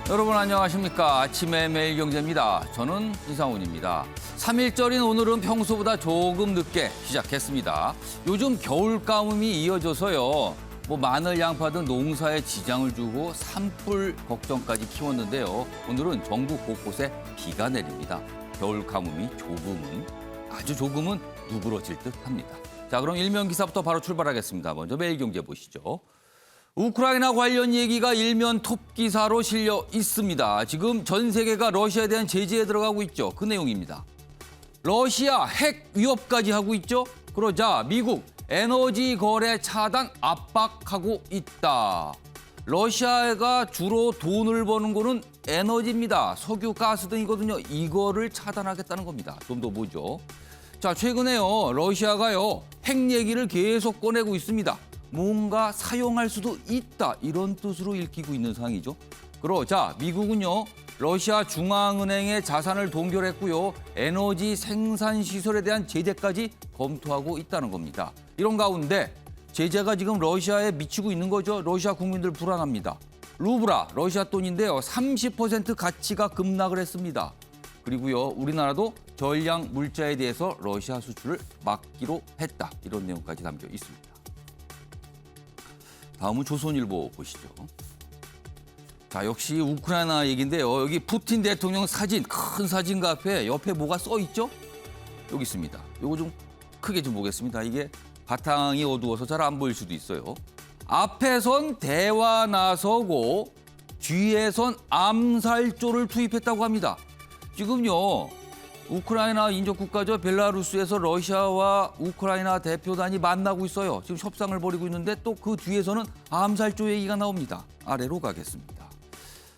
여러분 안녕하십니까. 아침의 매일경제입니다. 저는 이상훈입니다. 3일절인 오늘은 평소보다 조금 늦게 시작했습니다. 요즘 겨울 가뭄이 이어져서요. 마늘, 양파 등 농사에 지장을 주고 산불 걱정까지 키웠는데요. 오늘은 전국 곳곳에 비가 내립니다. 겨울 가뭄이 아주 조금은 누그러질 듯합니다. 자, 그럼 일면 기사부터 바로 출발하겠습니다. 먼저 매일경제 보시죠. 우크라이나 관련 얘기가 일면 톱 기사로 실려 있습니다. 지금 전 세계가 러시아에 대한 제재에 들어가고 있죠. 그 내용입니다. 러시아 핵 위협까지 하고 있죠. 그러자 미국 에너지 거래 차단 압박하고 있다. 러시아가 주로 돈을 버는 거는 에너지입니다. 석유, 가스 등이거든요. 이거를 차단하겠다는 겁니다. 좀 더 보죠. 자, 최근에요. 러시아가요. 핵 얘기를 계속 꺼내고 있습니다. 뭔가 사용할 수도 있다. 이런 뜻으로 읽히고 있는 상황이죠. 그러자 미국은요. 러시아 중앙은행의 자산을 동결했고요. 에너지 생산 시설에 대한 제재까지 검토하고 있다는 겁니다. 이런 가운데 제재가 지금 러시아에 미치고 있는 거죠. 러시아 국민들 불안합니다. 루브라, 러시아 돈인데요. 30% 가치가 급락을 했습니다. 그리고요. 우리나라도 전략 물자에 대해서 러시아 수출을 막기로 했다. 이런 내용까지 담겨 있습니다. 다음은 조선일보 보시죠. 자, 역시 우크라이나 얘기인데요. 여기 푸틴 대통령 사진, 큰 사진가 앞에 옆에 뭐가 써 있죠? 여기 있습니다. 요거 좀 크게 좀 보겠습니다. 이게 바탕이 어두워서 잘 안 보일 수도 있어요. 앞에선 대화 나서고 뒤에선 암살조를 투입했다고 합니다. 지금요. 우크라이나 인접국가죠. 벨라루스에서 러시아와 우크라이나 대표단이 만나고 있어요. 지금 협상을 벌이고 있는데 또 그 뒤에서는 암살조 얘기가 나옵니다. 아래로 가겠습니다.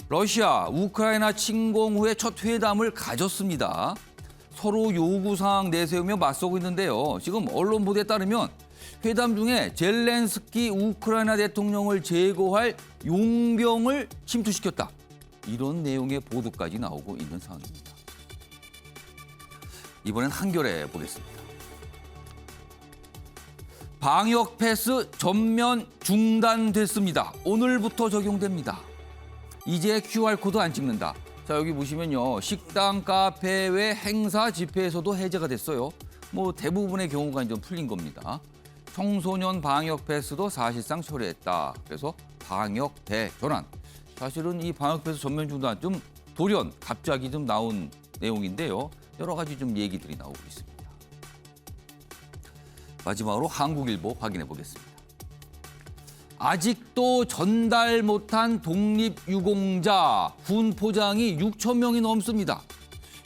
러시아, 우크라이나 침공 후에 첫 회담을 가졌습니다. 서로 요구사항 내세우며 맞서고 있는데요. 지금 언론 보도에 따르면 회담 중에 젤렌스키 우크라이나 대통령을 제거할 용병을 침투시켰다. 이런 내용의 보도까지 나오고 있는 상황입니다. 이번엔 한겨레 보겠습니다. 방역 패스 전면 중단됐습니다. 오늘부터 적용됩니다. 이제 QR코드 안 찍는다. 자, 여기 보시면요. 식당, 카페 외 행사, 집회에서도 해제가 됐어요. 대부분의 경우가 좀 풀린 겁니다. 청소년 방역 패스도 사실상 철회했다. 그래서 방역 대전환. 사실은 이 방역 패스 전면 중단 좀 돌연 갑자기 좀 나온 내용인데요. 여러 가지 좀 얘기들이 나오고 있습니다. 마지막으로 한국일보 확인해 보겠습니다. 아직도 전달 못한 독립유공자 군 포장이 6천 명이 넘습니다.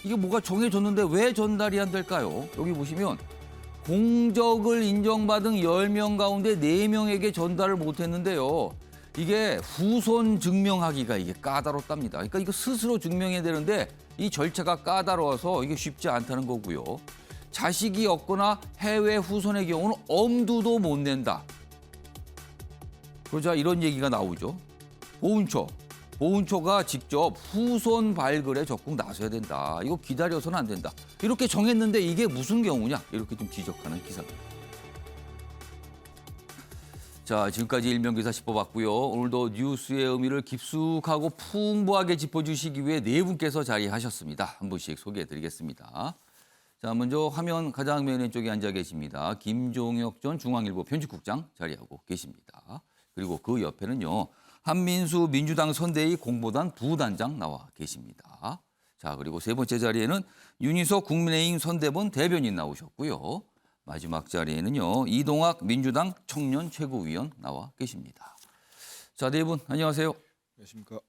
이게 뭐가 정해졌는데 왜 전달이 안 될까요? 여기 보시면 공적을 인정받은 10명 가운데 4명에게 전달을 못했는데요. 이게 후손 증명하기가 이게 까다롭답니다. 그러니까 이거 스스로 증명해야 되는데 이 절차가 까다로워서 이게 쉽지 않다는 거고요. 자식이 없거나 해외 후손의 경우는 엄두도 못 낸다. 그러자 이런 얘기가 나오죠. 보훈처가 직접 후손 발굴에 적극 나서야 된다. 이거 기다려서는 안 된다. 이렇게 정했는데 이게 무슨 경우냐? 이렇게 좀 지적하는 기사입니다. 자, 지금까지 일면기사 짚어봤고요. 오늘도 뉴스의 의미를 깊숙하고 풍부하게 짚어주시기 위해 네 분께서 자리하셨습니다. 한 분씩 소개해드리겠습니다. 자, 먼저 화면 가장 맨 왼쪽에 앉아 계십니다. 김종혁 전 중앙일보 편집국장 자리하고 계십니다. 그리고 그 옆에는요. 한민수 민주당 선대위 공보단 부단장 나와 계십니다. 자, 그리고 세 번째 자리에는 윤희석 국민의힘 선대본 대변인 나오셨고요. 마지막 자리에는요. 이동학 민주당 청년 최고위원 나와 계십니다. 자, 네 분 안녕하세요. 안녕하십니까.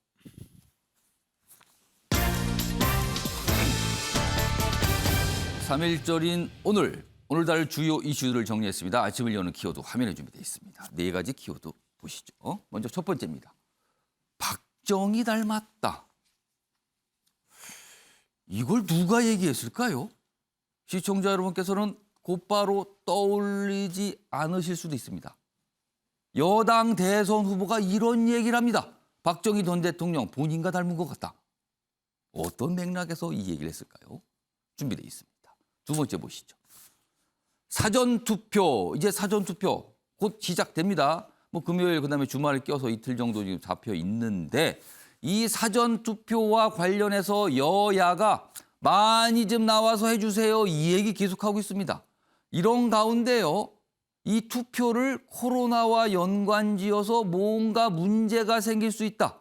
삼일절인 오늘 다룰 주요 이슈들을 정리했습니다. 아침을 여는 키워드 화면에 준비되어 있습니다. 네 가지 키워드 보시죠. 먼저 첫 번째입니다. 박정희 닮았다. 이걸 누가 얘기했을까요? 시청자 여러분께서는 곧바로 떠올리지 않으실 수도 있습니다. 여당 대선 후보가 이런 얘기를 합니다. 박정희 전 대통령 본인과 닮은 것 같다. 어떤 맥락에서 이 얘기를 했을까요? 준비되어 있습니다. 두 번째 보시죠. 사전투표, 이제 사전투표 곧 시작됩니다. 금요일 그다음에 주말을 껴서 이틀 정도 지금 잡혀 있는데 이 사전투표와 관련해서 여야가 많이 좀 나와서 해주세요. 이 얘기 계속하고 있습니다. 이런 가운데요. 이 투표를 코로나와 연관지어서 뭔가 문제가 생길 수 있다.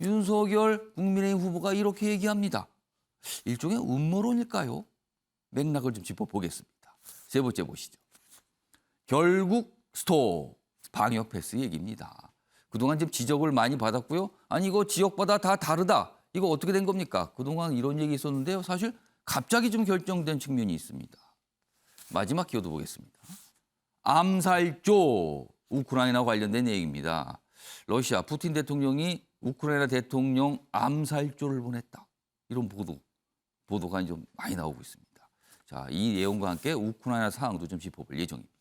윤석열 국민의힘 후보가 이렇게 얘기합니다. 일종의 음모론일까요? 맥락을 좀 짚어보겠습니다. 세 번째 보시죠. 결국 스톱 방역 패스 얘기입니다. 그동안 좀 지적을 많이 받았고요. 아니 이거 지역마다 다 다르다. 이거 어떻게 된 겁니까? 그동안 이런 얘기 있었는데요. 사실 갑자기 좀 결정된 측면이 있습니다. 마지막 키워드 보겠습니다. 암살조, 우크라이나 관련된 얘기입니다. 러시아 푸틴 대통령이 우크라이나 대통령 암살조를 보냈다. 이런 보도가 좀 많이 나오고 있습니다. 자, 이 내용과 함께 우크라이나 상황도 좀 짚어볼 예정입니다.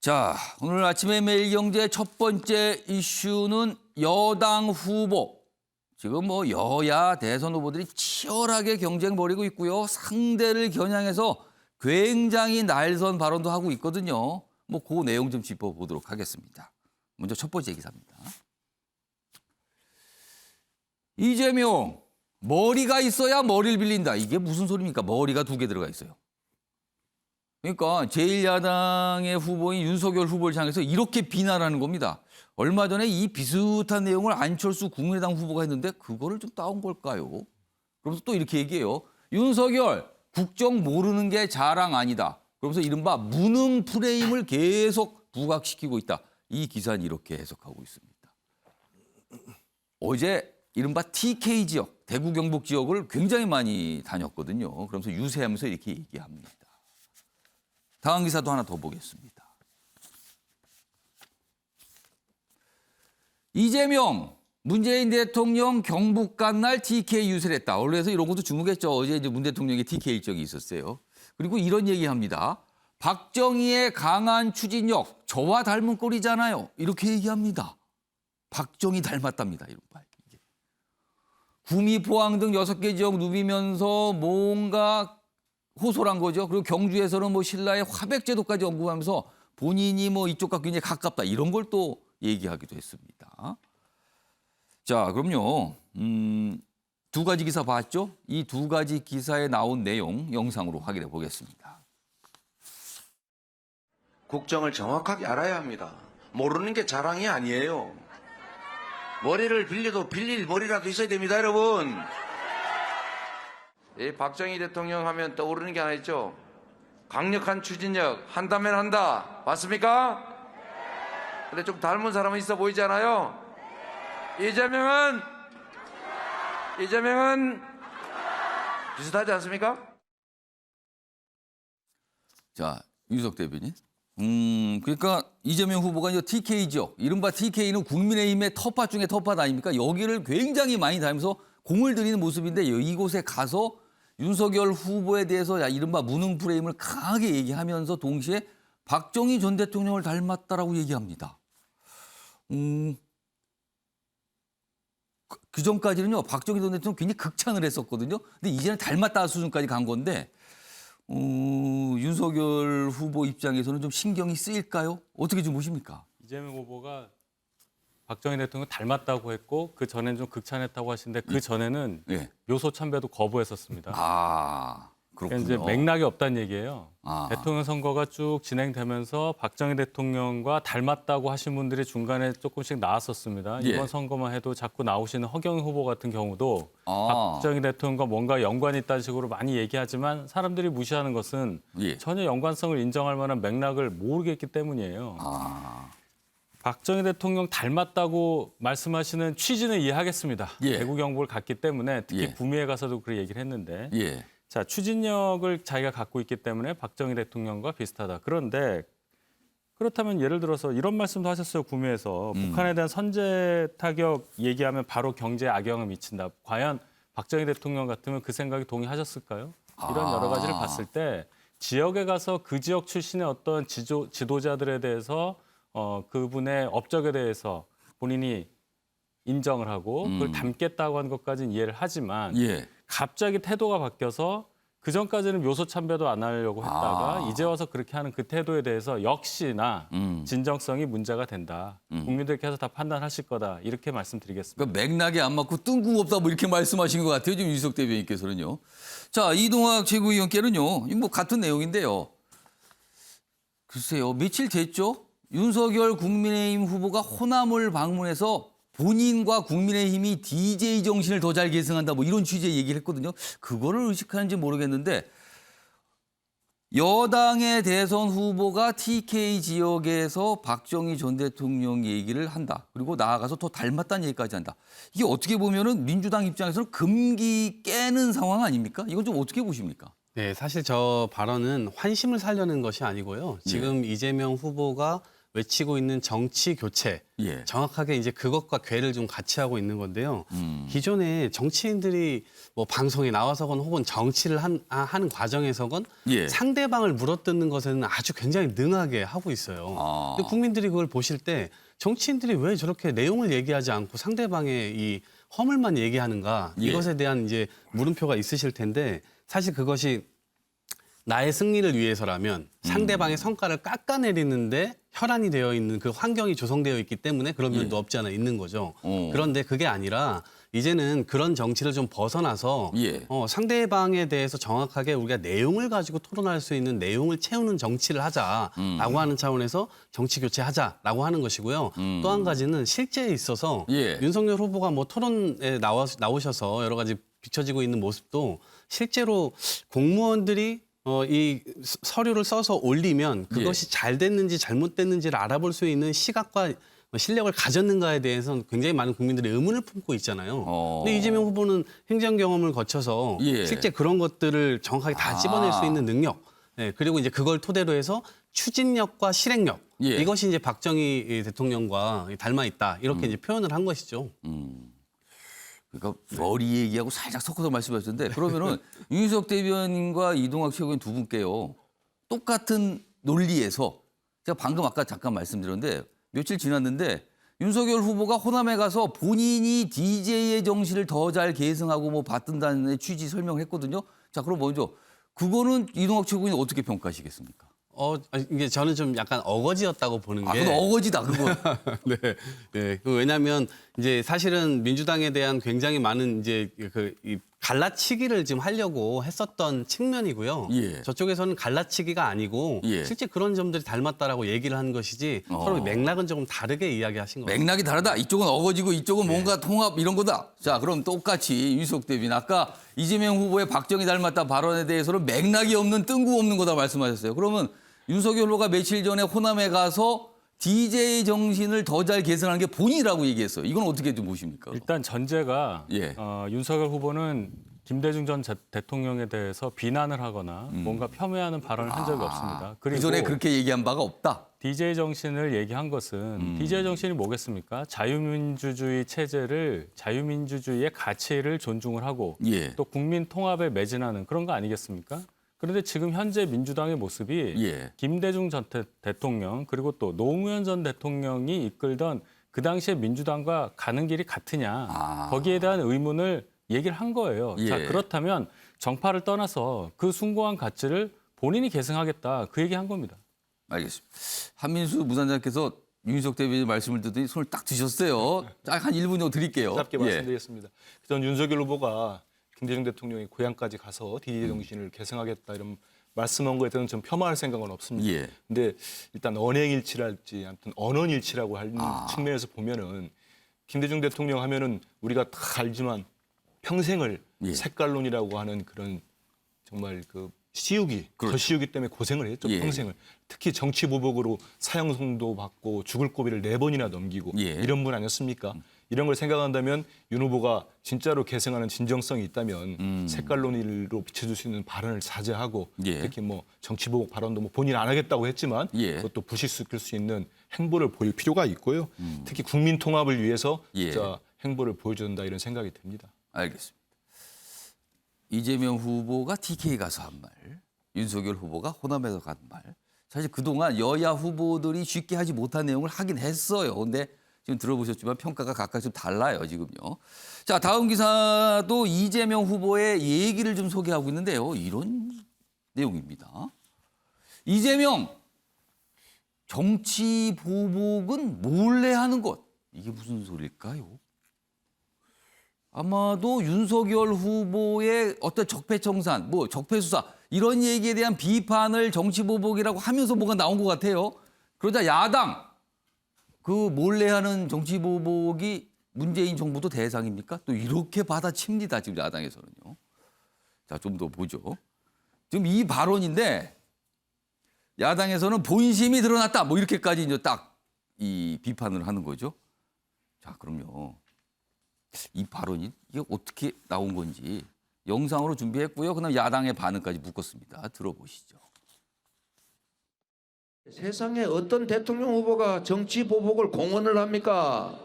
자, 오늘 아침에 매일경제 첫 번째 이슈는 여당 후보. 지금 뭐 여야 대선 후보들이 치열하게 경쟁 벌이고 있고요. 상대를 겨냥해서 굉장히 날선 발언도 하고 있거든요. 뭐 그 내용 좀 짚어보도록 하겠습니다. 먼저 첫 번째 기사입니다. 이재명, 머리가 있어야 머리를 빌린다. 이게 무슨 소리입니까? 머리가 두 개 들어가 있어요. 그러니까 제1야당의 후보인 윤석열 후보를 향해서 이렇게 비난하는 겁니다. 얼마 전에 이 비슷한 내용을 안철수 국민의당 후보가 했는데 그거를 좀 따온 걸까요? 그러면서 또 이렇게 얘기해요. 윤석열, 국정 모르는 게 자랑 아니다. 그러면서 이른바 무능 프레임을 계속 부각시키고 있다. 이 기사는 이렇게 해석하고 있습니다. 어제 이른바 TK 지역, 대구 경북 지역을 굉장히 많이 다녔거든요. 그러면서 유세하면서 이렇게 얘기합니다. 다음 기사도 하나 더 보겠습니다. 이재명, 문재인 대통령 경북 간 날 TK 유세를 했다. 언론에서 이런 것도 주목했죠. 어제 이제 문 대통령의 TK 일정이 있었어요. 그리고 이런 얘기합니다. 박정희의 강한 추진력, 저와 닮은 꼴이잖아요. 이렇게 얘기합니다. 박정희 닮았답니다. 이런 말. 구미, 포항 등 6개 지역 누비면서 뭔가 호소한 거죠. 그리고 경주에서는 뭐 신라의 화백제도까지 언급하면서 본인이 뭐 이쪽과 굉장히 가깝다. 이런 걸 또 얘기하기도 했습니다. 자, 그럼요. 두 가지 기사 봤죠? 이 두 가지 기사에 나온 내용 영상으로 확인해 보겠습니다. 국정을 정확하게 알아야 합니다. 모르는 게 자랑이 아니에요. 머리를 빌려도 빌릴 머리라도 있어야 됩니다, 여러분. 이 박정희 대통령 하면 떠오르는 게 하나 있죠. 강력한 추진력, 한다면 한다. 맞습니까? 근데 좀 닮은 사람은 있어 보이지 않아요? 이재명은 비슷하지 않습니까? 자, 윤석 대변인. 그러니까 이재명 후보가 이제 TK 지역, 이른바 TK는 국민의힘의 텃밭 중에 텃밭 아닙니까? 여기를 굉장히 많이 다니면서 공을 들이는 모습인데 이곳에 가서 윤석열 후보에 대해서 이른바 무능 프레임을 강하게 얘기하면서 동시에 박정희 전 대통령을 닮았다라고 얘기합니다. 그 전까지는요, 박정희 전 대통령 굉장히 극찬을 했었거든요. 근데 이제는 닮았다 수준까지 간 건데, 윤석열 후보 입장에서는 좀 신경이 쓰일까요? 어떻게 좀 보십니까? 이재명 후보가 박정희 대통령 닮았다고 했고 그 전에는 좀 극찬했다고 하시는데 그 전에는 예. 묘소 참배도 거부했었습니다. 아, 그렇군요. 그러니까 이제 맥락이 없다는 얘기예요. 아. 대통령 선거가 쭉 진행되면서 박정희 대통령과 닮았다고 하신 분들이 중간에 조금씩 나왔었습니다. 예. 이번 선거만 해도 자꾸 나오시는 허경영 후보 같은 경우도 아. 박정희 대통령과 뭔가 연관이 있다는 식으로 많이 얘기하지만 사람들이 무시하는 것은 예. 전혀 연관성을 인정할 만한 맥락을 모르겠기 때문이에요. 아. 박정희 대통령 닮았다고 말씀하시는 취지는 이해하겠습니다. 예. 대구 경북을 갔기 때문에 특히 예. 구미에 가서도 그 얘기를 했는데 예. 자, 추진력을 자기가 갖고 있기 때문에 박정희 대통령과 비슷하다. 그런데 그렇다면 예를 들어서 이런 말씀도 하셨어요. 구미에서 북한에 대한 선제 타격 얘기하면 바로 경제에 악영향을 미친다. 과연 박정희 대통령 같으면 그 생각이 동의하셨을까요? 이런 여러 가지를 봤을 때 지역에 가서 그 지역 출신의 어떤 지도자들에 대해서 그분의 업적에 대해서 본인이 인정을 하고 그걸 닮겠다고 하는 것까지는 이해를 하지만 예. 갑자기 태도가 바뀌어서 그 전까지는 묘소 참배도 안 하려고 했다가 아. 이제 와서 그렇게 하는 그 태도에 대해서 역시나 진정성이 문제가 된다. 국민들께서 다 판단하실 거다. 이렇게 말씀드리겠습니다. 그러니까 맥락이 안 맞고 뜬금없다 뭐 이렇게 말씀하신 것 같아요. 지금 윤석 대변인께서는요. 자, 이동학 최고위원께는요. 이거 뭐 같은 내용인데요. 글쎄요. 며칠 됐죠? 윤석열 국민의힘 후보가 호남을 방문해서 본인과 국민의힘이 DJ 정신을 더 잘 계승한다 뭐 이런 취지의 얘기를 했거든요. 그거를 의식하는지 모르겠는데 여당의 대선 후보가 TK 지역에서 박정희 전 대통령 얘기를 한다. 그리고 나아가서 더 닮았다는 얘기까지 한다. 이게 어떻게 보면은 민주당 입장에서는 금기 깨는 상황 아닙니까? 이건 좀 어떻게 보십니까? 네, 사실 저 발언은 환심을 살려는 것이 아니고요. 지금 이재명 후보가 외치고 있는 정치 교체, 예. 정확하게 이제 그것과 궤를 좀 같이 하고 있는 건데요. 기존에 정치인들이 뭐 방송에 나와서건 혹은 정치를 하는 과정에서건 예. 상대방을 물어뜯는 것에는 아주 굉장히 능하게 하고 있어요. 아. 근데 국민들이 그걸 보실 때 정치인들이 왜 저렇게 내용을 얘기하지 않고 상대방의 이 허물만 얘기하는가 예. 이것에 대한 이제 물음표가 있으실 텐데 사실 그것이 나의 승리를 위해서라면 상대방의 성과를 깎아내리는데 혈안이 되어 있는 그 환경이 조성되어 있기 때문에 그런 면도 없지 않아 있는 거죠. 그런데 그게 아니라 이제는 그런 정치를 좀 벗어나서 예. 상대방에 대해서 정확하게 우리가 내용을 가지고 토론할 수 있는 내용을 채우는 정치를 하자라고 하는 차원에서 정치 교체하자라고 하는 것이고요. 또 한 가지는 실제에 있어서 예. 윤석열 후보가 뭐 토론에 나오셔서 여러 가지 비춰지고 있는 모습도 실제로 공무원들이 이 서류를 써서 올리면 그것이 잘 됐는지 잘못됐는지를 알아볼 수 있는 시각과 실력을 가졌는가에 대해서는 굉장히 많은 국민들이 의문을 품고 있잖아요. 근데 이재명 후보는 행정 경험을 거쳐서 예. 실제 그런 것들을 정확하게 다 찝어낼 수 있는 능력, 그리고 이제 그걸 토대로 해서 추진력과 실행력, 예. 이것이 이제 박정희 대통령과 닮아 있다 이렇게 이제 표현을 한 것이죠. 그러니까 머리 얘기하고 살짝 섞어서 말씀하셨는데 그러면은 윤석 대변인과 이동학 최고위원 두 분께요. 똑같은 논리에서 제가 방금 아까 잠깐 말씀드렸는데 며칠 지났는데 윤석열 후보가 호남에 가서 본인이 DJ의 정신을 더 잘 계승하고 뭐 받든다는 취지 설명을 했거든요. 자, 그럼 먼저 그거는 이동학 최고위원 어떻게 평가하시겠습니까? 이게 저는 좀 약간 어거지였다고 보는 게. 그건 어거지다, 그거. 네, 네. 왜냐하면 이제 사실은 민주당에 대한 굉장히 많은 이제 이 갈라치기를 지금 하려고 했었던 측면이고요. 예. 저쪽에서는 갈라치기가 아니고 예. 실제 그런 점들이 닮았다라고 얘기를 한 것이지 서로 맥락은 조금 다르게 이야기하신 것 같아요. 맥락이 다르다. 이쪽은 어거지고 이쪽은 뭔가 통합 이런 거다. 자, 그럼 똑같이 윤석 대변인 아까 이재명 후보의 박정희 닮았다 발언에 대해서는 맥락이 없는 뜬금없는 거다 말씀하셨어요. 그러면 윤석열 후보가 며칠 전에 호남에 가서 DJ 정신을 더 잘 계승하는 게 본인이라고 얘기했어요. 이건 어떻게 좀 보십니까? 일단 전제가 예. 윤석열 후보는 김대중 전 대통령에 대해서 비난을 하거나 뭔가 폄훼하는 발언을 한 적이 없습니다. 그리고 그 전에 그렇게 얘기한 바가 없다. DJ 정신을 얘기한 것은 DJ 정신이 뭐겠습니까? 자유민주주의 체제를 자유민주주의의 가치를 존중을 하고 예. 또 국민 통합에 매진하는 그런 거 아니겠습니까? 그런데 지금 현재 민주당의 모습이 예. 김대중 전 대통령 그리고 또 노무현 전 대통령이 이끌던 그 당시에 민주당과 가는 길이 같으냐 거기에 대한 의문을 얘기를 한 거예요. 예. 자, 그렇다면 정파를 떠나서 그 숭고한 가치를 본인이 계승하겠다 그 얘기 한 겁니다. 알겠습니다. 한민수 무단장께서 윤석 대변인 말씀을 듣더니 손을 딱 드셨어요. 딱 한 1분 정도 드릴게요. 짧게 예. 말씀드리겠습니다. 전 윤석열 후보가 김대중 대통령이 고향까지 가서 DJ 정신을 계승하겠다 이런 말씀한 거에 대해서는 좀 폄하할 생각은 없습니다. 예. 근데 일단 언행일치랄지 아무튼 언언일치라고 하는 측면에서 보면은 김대중 대통령 하면은 우리가 다 알지만 평생을 예. 색깔론이라고 하는 그런 정말 그 시우기, 그렇죠. 저 시우기 때문에 고생을 했죠. 예. 평생을. 특히 정치 보복으로 사형선도 받고 죽을 고비를 4번이나 넘기고 예. 이런 분 아니었습니까? 이런 걸 생각한다면 윤 후보가 진짜로 계승하는 진정성이 있다면 색깔론으로 비춰줄 수 있는 발언을 자제하고 예. 특히 뭐 정치 보복 발언도 뭐 본인 안 하겠다고 했지만 예. 그것도 부실시킬 수 있는 행보를 보일 필요가 있고요. 특히 국민 통합을 위해서 예. 진짜 행보를 보여줘야 된다 이런 생각이 듭니다. 알겠습니다. 이재명 후보가 TK 가서 한 말, 윤석열 후보가 호남에서 간 말. 사실 그동안 여야 후보들이 쉽게 하지 못한 내용을 하긴 했어요. 근데 지금 들어보셨지만 평가가 각각 좀 달라요, 지금요. 자, 다음 기사도 이재명 후보의 얘기를 좀 소개하고 있는데요. 이런 내용입니다. 이재명 정치 보복은 몰래 하는 것. 이게 무슨 소리일까요? 아마도 윤석열 후보의 어떤 적폐청산, 뭐 적폐수사 이런 얘기에 대한 비판을 정치 보복이라고 하면서 뭐가 나온 것 같아요. 그러자 야당 그 몰래 하는 정치 보복이 문재인 정부도 대상입니까? 또 이렇게 받아칩니다. 지금 야당에서는요. 자, 좀 더 보죠. 지금 이 발언인데 야당에서는 본심이 드러났다. 뭐 이렇게까지 이제 딱 이 비판을 하는 거죠. 자, 그럼요. 이 발언이 이게 어떻게 나온 건지 영상으로 준비했고요. 그다음 야당의 반응까지 묶었습니다. 들어보시죠. 세상에 어떤 대통령 후보가 정치 보복을 공언을 합니까?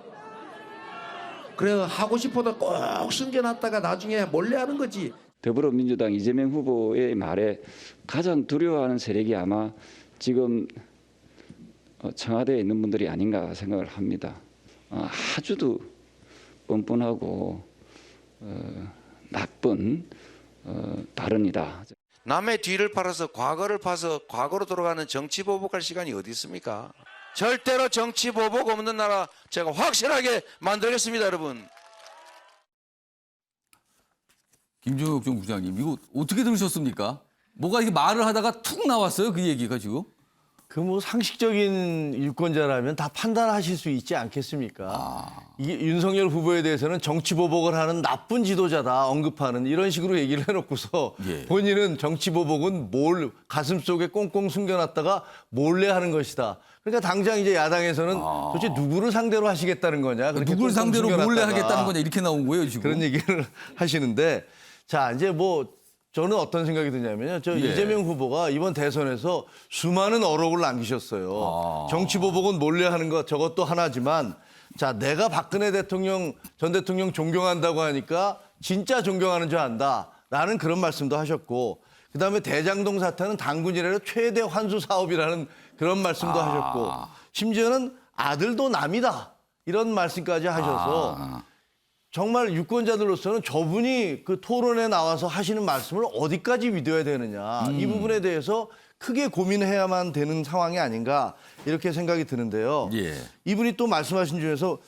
그래 하고 싶어도 꼭 숨겨놨다가 나중에 몰래 하는 거지. 더불어민주당 이재명 후보의 말에 가장 두려워하는 세력이 아마 지금 청와대에 있는 분들이 아닌가 생각을 합니다. 아주도 뻔뻔하고 나쁜 발언이다. 남의 뒤를 팔아서 과거를 파서 과거로 돌아가는 정치 보복할 시간이 어디 있습니까? 절대로 정치 보복 없는 나라 제가 확실하게 만들겠습니다, 여러분. 김종혁 전 부장님, 이거 어떻게 들으셨습니까? 뭐가 이게 말을 하다가 툭 나왔어요, 그 얘기가 지금. 그 뭐 상식적인 유권자라면 다 판단하실 수 있지 않겠습니까? 이게 윤석열 후보에 대해서는 정치 보복을 하는 나쁜 지도자다 언급하는 이런 식으로 얘기를 해놓고서 예. 본인은 정치 보복은 가슴 속에 꽁꽁 숨겨놨다가 몰래 하는 것이다. 그러니까 당장 이제 야당에서는 도대체 누구를 상대로 하시겠다는 거냐? 그렇게 누굴 꽁꽁 상대로 몰래 숨겨놨다가 하겠다는 거냐 이렇게 나온 거예요, 지금. 그런 얘기를 하시는데 자 이제 뭐 저는 어떤 생각이 드냐면요. 저 예. 이재명 후보가 이번 대선에서 수많은 어록을 남기셨어요. 정치 보복은 몰래 하는 것 저것도 하나지만 자 내가 박근혜 대통령 전 대통령 존경한다고 하니까 진짜 존경하는 줄 안다라는 그런 말씀도 하셨고 그다음에 대장동 사태는 당군 이래로 최대 환수 사업이라는 그런 말씀도 하셨고 심지어는 아들도 남이다 이런 말씀까지 하셔서 정말 유권자들로서는 저분이 그 토론에 나와서 하시는 말씀을 어디까지 믿어야 되느냐 이 부분에 대해서 크게 고민해야만 되는 상황이 아닌가 이렇게 생각이 드는데요. 예. 이분이 또 말씀하신 중에서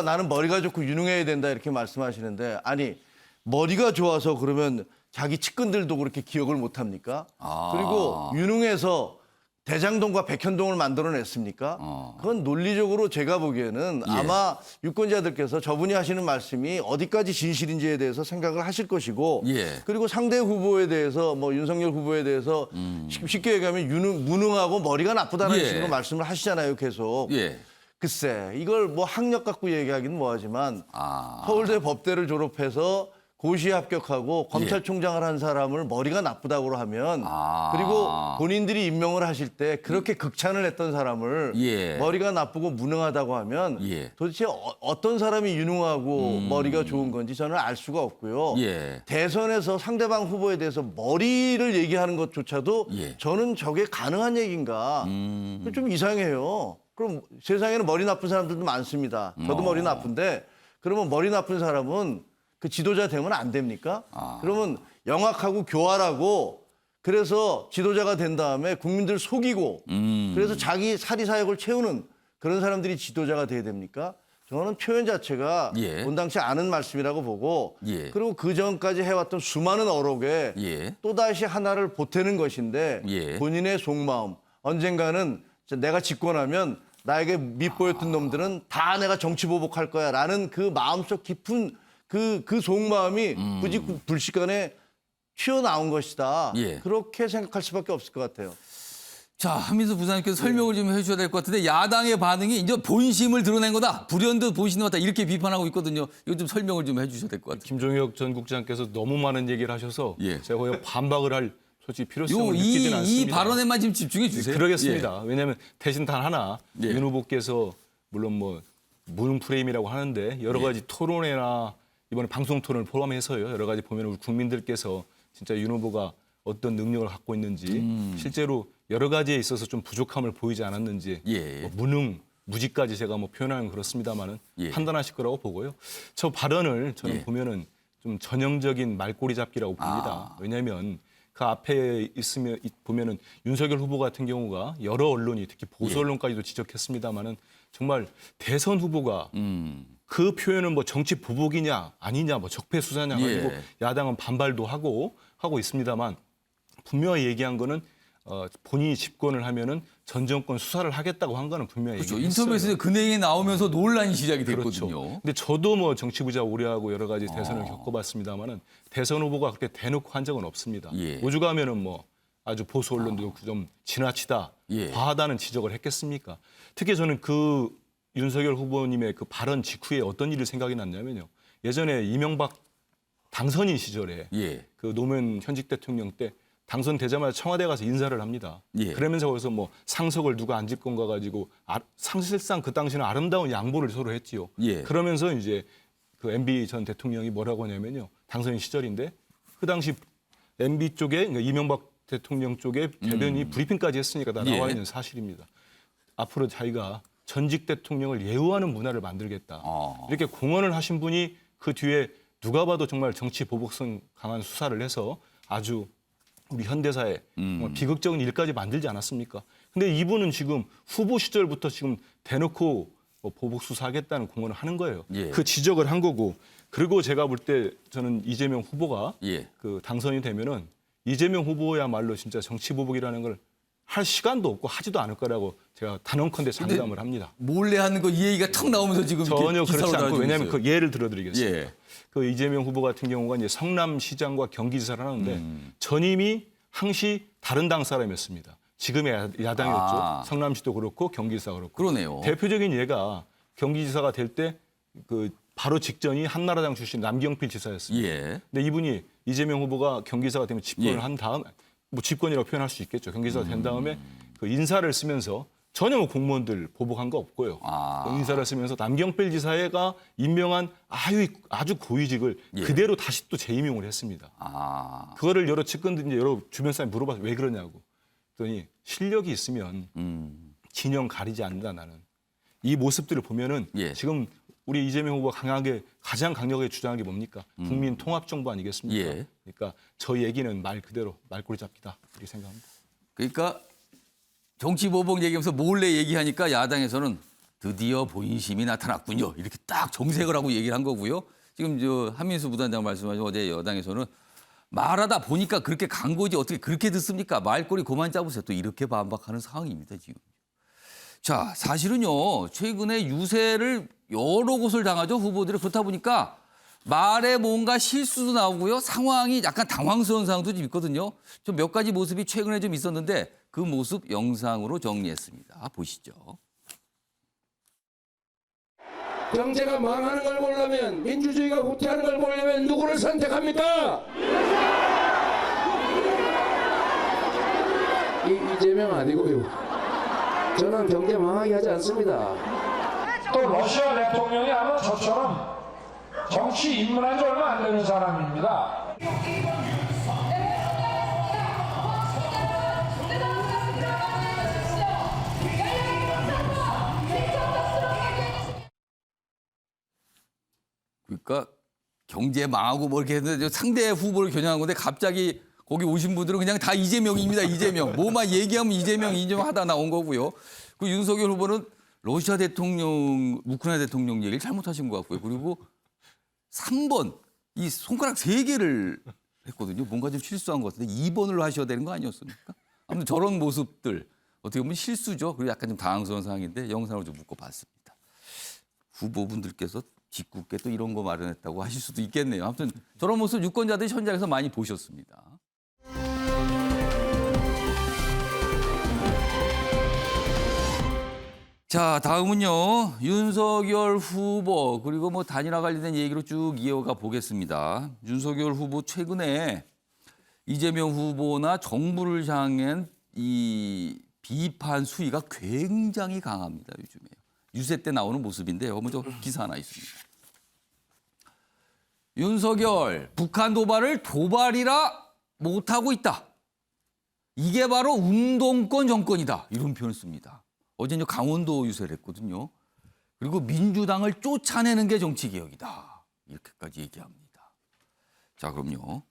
나는 머리가 좋고 유능해야 된다 이렇게 말씀하시는데 아니 머리가 좋아서 그러면 자기 측근들도 그렇게 기억을 못 합니까? 그리고 유능해서 대장동과 백현동을 만들어냈습니까? 그건 논리적으로 제가 보기에는 예. 아마 유권자들께서 저분이 하시는 말씀이 어디까지 진실인지에 대해서 생각을 하실 것이고 예. 그리고 상대 후보에 대해서 뭐 윤석열 후보에 대해서 쉽게 얘기하면 무능하고 머리가 나쁘다는 예. 식으로 말씀을 하시잖아요, 계속. 예. 글쎄, 이걸 뭐 학력 갖고 얘기하기는 뭐하지만 서울대 법대를 졸업해서 고시에 합격하고 검찰총장을 한 사람을 머리가 나쁘다고 하면 그리고 본인들이 임명을 하실 때 그렇게 극찬을 했던 사람을 예. 머리가 나쁘고 무능하다고 하면 예. 도대체 어떤 사람이 유능하고 머리가 좋은 건지 저는 알 수가 없고요. 예. 대선에서 상대방 후보에 대해서 머리를 얘기하는 것조차도 예. 저는 저게 가능한 얘기인가 좀 이상해요. 그럼 세상에는 머리 나쁜 사람들도 많습니다. 저도 머리 나쁜데 그러면 머리 나쁜 사람은 그 지도자 되면 안 됩니까? 그러면 영악하고 교활하고 그래서 지도자가 된 다음에 국민들 속이고 그래서 자기 사리사욕을 채우는 그런 사람들이 지도자가 돼야 됩니까? 저는 표현 자체가 예. 온당치 않은 말씀이라고 보고 예. 그리고 그 전까지 해왔던 수많은 어록에 예. 또다시 하나를 보태는 것인데 예. 본인의 속마음 언젠가는 내가 집권하면 나에게 밑보였던 놈들은 다 내가 정치 보복할 거야 라는 그 마음속 깊은 그 속마음이 굳이 불시간에 튀어나온 것이다. 예. 그렇게 생각할 수밖에 없을 것 같아요. 자, 한민수 부사님께서 설명을 좀 해주셔야 될 것 같은데 야당의 반응이 이제 본심을 드러낸 거다. 불현듯 본심이 왔다. 이렇게 비판하고 있거든요. 이거 좀 설명을 좀 해주셔야 될 것 같아요. 김종혁 전 국장께서 너무 많은 얘기를 하셔서 예. 제가 거의 반박을 할 솔직히 필요성을 느끼지는 않습니다. 이 발언에만 지금 집중해 주세요. 그러겠습니다. 왜냐하면 대신 단 하나 예. 윤 후보께서 물론 뭐 무능 프레임이라고 하는데 여러 가지 토론회나 이번에 방송 토론을 포함해서요. 여러 가지 보면 우리 국민들께서 진짜 윤 후보가 어떤 능력을 갖고 있는지 실제로 여러 가지에 있어서 좀 부족함을 보이지 않았는지 예. 뭐 무능 무지까지 제가 뭐 표현하면 그렇습니다만은 예. 판단하실 거라고 보고요. 저 발언을 저는 예. 보면은 좀 전형적인 말꼬리 잡기라고 봅니다. 왜냐하면 그 앞에 있으면 보면은 윤석열 후보 같은 경우가 여러 언론이 특히 보수 언론까지도 지적했습니다만은 정말 대선 후보가 그 표현은 뭐 정치 보복이냐 아니냐 뭐 적폐 수사냐 가지고 예. 야당은 반발도 하고 있습니다만 분명히 얘기한 거는 본인이 집권을 하면은 전 정권 수사를 하겠다고 한 거는 분명히 그렇죠. 얘기했어요. 인터뷰에서 그 내용이 나오면서 논란이 시작이 됐거든요. 그렇죠. 근데 저도 뭐 정치부자 오래하고 여러 가지 대선을 겪어봤습니다만은 대선 후보가 그렇게 대놓고 한 적은 없습니다. 예. 오죽하면은 뭐 아주 보수 언론도 좀 지나치다, 예. 과하다는 지적을 했겠습니까? 특히 저는 그 윤석열 후보님의 그 발언 직후에 어떤 일이 생각이 났냐면요. 예전에 이명박 당선인 시절에 예. 그 노무현 현직 대통령 때 당선되자마자 청와대 가서 인사를 합니다. 예. 그러면서 거기서 뭐 상석을 누가 앉을 건가 가지고 사실상 그 당시는 아름다운 양보를 서로 했지요. 예. 그러면서 이제 그 MB 전 대통령이 뭐라고 하냐면요. 당선인 시절인데 그 당시 MB 쪽에 그러니까 이명박 대통령 쪽에 대변인이 브리핑까지 했으니까 다 나와 예. 있는 사실입니다. 앞으로 자기가 전직 대통령을 예우하는 문화를 만들겠다. 이렇게 공언을 하신 분이 그 뒤에 누가 봐도 정말 정치 보복성 강한 수사를 해서 아주 우리 현대사에 정말 비극적인 일까지 만들지 않았습니까? 근데 이분은 지금 후보 시절부터 지금 대놓고 뭐 보복 수사하겠다는 공언을 하는 거예요. 예. 그 지적을 한 거고 그리고 제가 볼 때 저는 이재명 후보가 예. 그 당선이 되면은 이재명 후보야말로 진짜 정치 보복이라는 걸 할 시간도 없고 하지도 않을 거라고 제가 단언컨대 장담을 합니다. 몰래 하는 거 이 얘기가 턱 나오면서 지금 전혀 기사로 그렇지 않고 달아지고 왜냐하면 있어요. 그 예를 들어드리겠습니다. 예. 그 이재명 후보 같은 경우가 이제 성남시장과 경기지사를 하는데 전임이 항시 다른 당 사람이었습니다. 지금의 야당이었죠. 성남시도 그렇고 경기지사 그렇고. 그러네요. 대표적인 예가 경기지사가 될 때 그 바로 직전이 한나라당 출신 남경필 지사였습니다. 예. 근데 이분이 이재명 후보가 경기지사가 되면 집권을 예. 한 다음 뭐 집권이라고 표현할 수 있겠죠. 경기지사가 된 다음에 그 인사를 쓰면서 전혀 뭐 공무원들 보복한 거 없고요. 그 인사를 쓰면서 남경필 지사가 임명한 아주 고위직을 예. 그대로 다시 또 재임용을 했습니다. 그거를 여러 측근들 이제 여러 주변 사람이 물어봐서 왜 그러냐고. 그랬더니 실력이 있으면 진영 가리지 않는다 나는. 이 모습들을 보면은 예. 지금 우리 이재명 후보가 가장 강력하게 주장한 게 뭡니까? 국민 통합 정부 아니겠습니까? 예. 그러니까 저희 얘기는 말 그대로 말꼬리 잡기다 이렇게 생각합니다. 그러니까 정치 보복 얘기하면서 몰래 얘기하니까 야당에서는 드디어 본심이 나타났군요. 이렇게 딱 정색을 하고 얘기를 한 거고요. 지금 저 한민수 부단장 말씀하신 어제 여당에서는 말하다 보니까 그렇게 간 거지 어떻게 그렇게 듣습니까? 말꼬리 그만 잡으세요. 또 이렇게 반박하는 상황입니다, 지금. 자, 사실은요. 최근에 유세를 여러 곳을 당하죠. 후보들이. 그렇다 보니까 말에 뭔가 실수도 나오고요. 상황이 약간 당황스러운 상황도 좀 있거든요. 좀 몇 가지 모습이 최근에 좀 있었는데 그 모습 영상으로 정리했습니다. 보시죠. 경제가 망하는 걸 보려면 민주주의가 후퇴하는 걸 보려면 누구를 선택합니까? 이재명 아니고요. 저는 경제 망하게 하지 않습니다. 또 러시아 대통령이 아마 저처럼 정치 입문한 지 얼마 안 되는 사람입니다. 그러니까 경제 망하고 뭐 이렇게 했는데 상대 후보를 겨냥한 건데 갑자기 거기 오신 분들은 그냥 다 이재명입니다. 이재명. 뭐만 얘기하면 이재명 하다 나온 거고요. 그 윤석열 후보는 러시아 대통령, 우크라이나 대통령 얘기를 잘못하신 것 같고요. 그리고 3번 이 손가락 3개를 했거든요. 뭔가 좀 실수한 것 같은데 2번으로 하셔야 되는 거 아니었습니까? 아무튼 저런 모습들 어떻게 보면 실수죠. 그리고 약간 좀 당황스러운 상황인데 영상으로 좀 묶어봤습니다. 후보분들께서 짓궂게 또 이런 거 마련했다고 하실 수도 있겠네요. 아무튼 저런 모습 유권자들이 현장에서 많이 보셨습니다. 자, 다음은요. 윤석열 후보 그리고 뭐 단일화 관련된 얘기로 쭉 이어가 보겠습니다. 윤석열 후보 최근에 이재명 후보나 정부를 향한 이 비판 수위가 굉장히 강합니다. 요즘에. 유세 때 나오는 모습인데요. 먼저 기사 하나 있습니다. 윤석열, 북한 도발을 도발이라 못하고 있다. 이게 바로 운동권 정권이다. 이런 표현을 씁니다. 어제 강원도 유세를 했거든요. 그리고 민주당을 쫓아내는 게 정치개혁이다. 이렇게까지 얘기합니다. 자, 그럼요.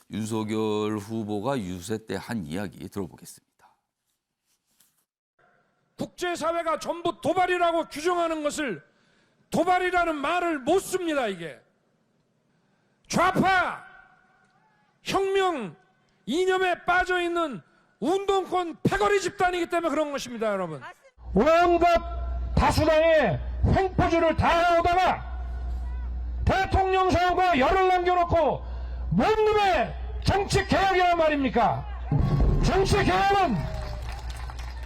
윤석열 후보가 유세 때 한 이야기 들어보겠습니다. 국제사회가 전부 도발이라고 규정하는 것을 도발이라는 말을 못 씁니다. 이게 좌파 혁명 이념에 빠져있는 운동권 패거리 집단이기 때문에 그런 것입니다. 여러분, 온갖 다수당의 횡포주를 다 나오다가 대통령 선거 열을 남겨놓고 뭔 놈의 정치개혁이란 말입니까? 정치개혁은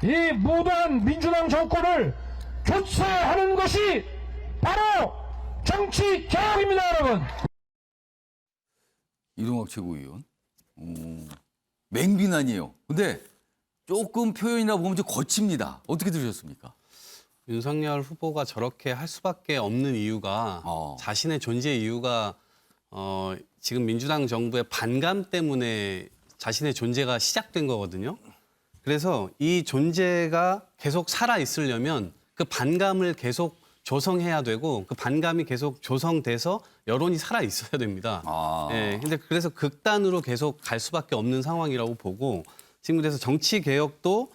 이 무도한 민주당 정권을 교체하는 것이 바로 정치개혁입니다. 여러분, 이동학 최고위원. 맹비난이에요. 근데 조금 표현이나 보면 좀 거칩니다. 어떻게 들으셨습니까? 윤석열 후보가 저렇게 할 수밖에 없는 이유가 자신의 존재 이유가 지금 민주당 정부의 반감 때문에 자신의 존재가 시작된 거거든요. 그래서 이 존재가 계속 살아 있으려면 그 반감을 계속 조성해야 되고 그 반감이 계속 조성돼서 여론이 살아 있어야 됩니다. 예, 근데 그래서 극단으로 계속 갈 수밖에 없는 상황이라고 보고 지금 그래서 정치 개혁도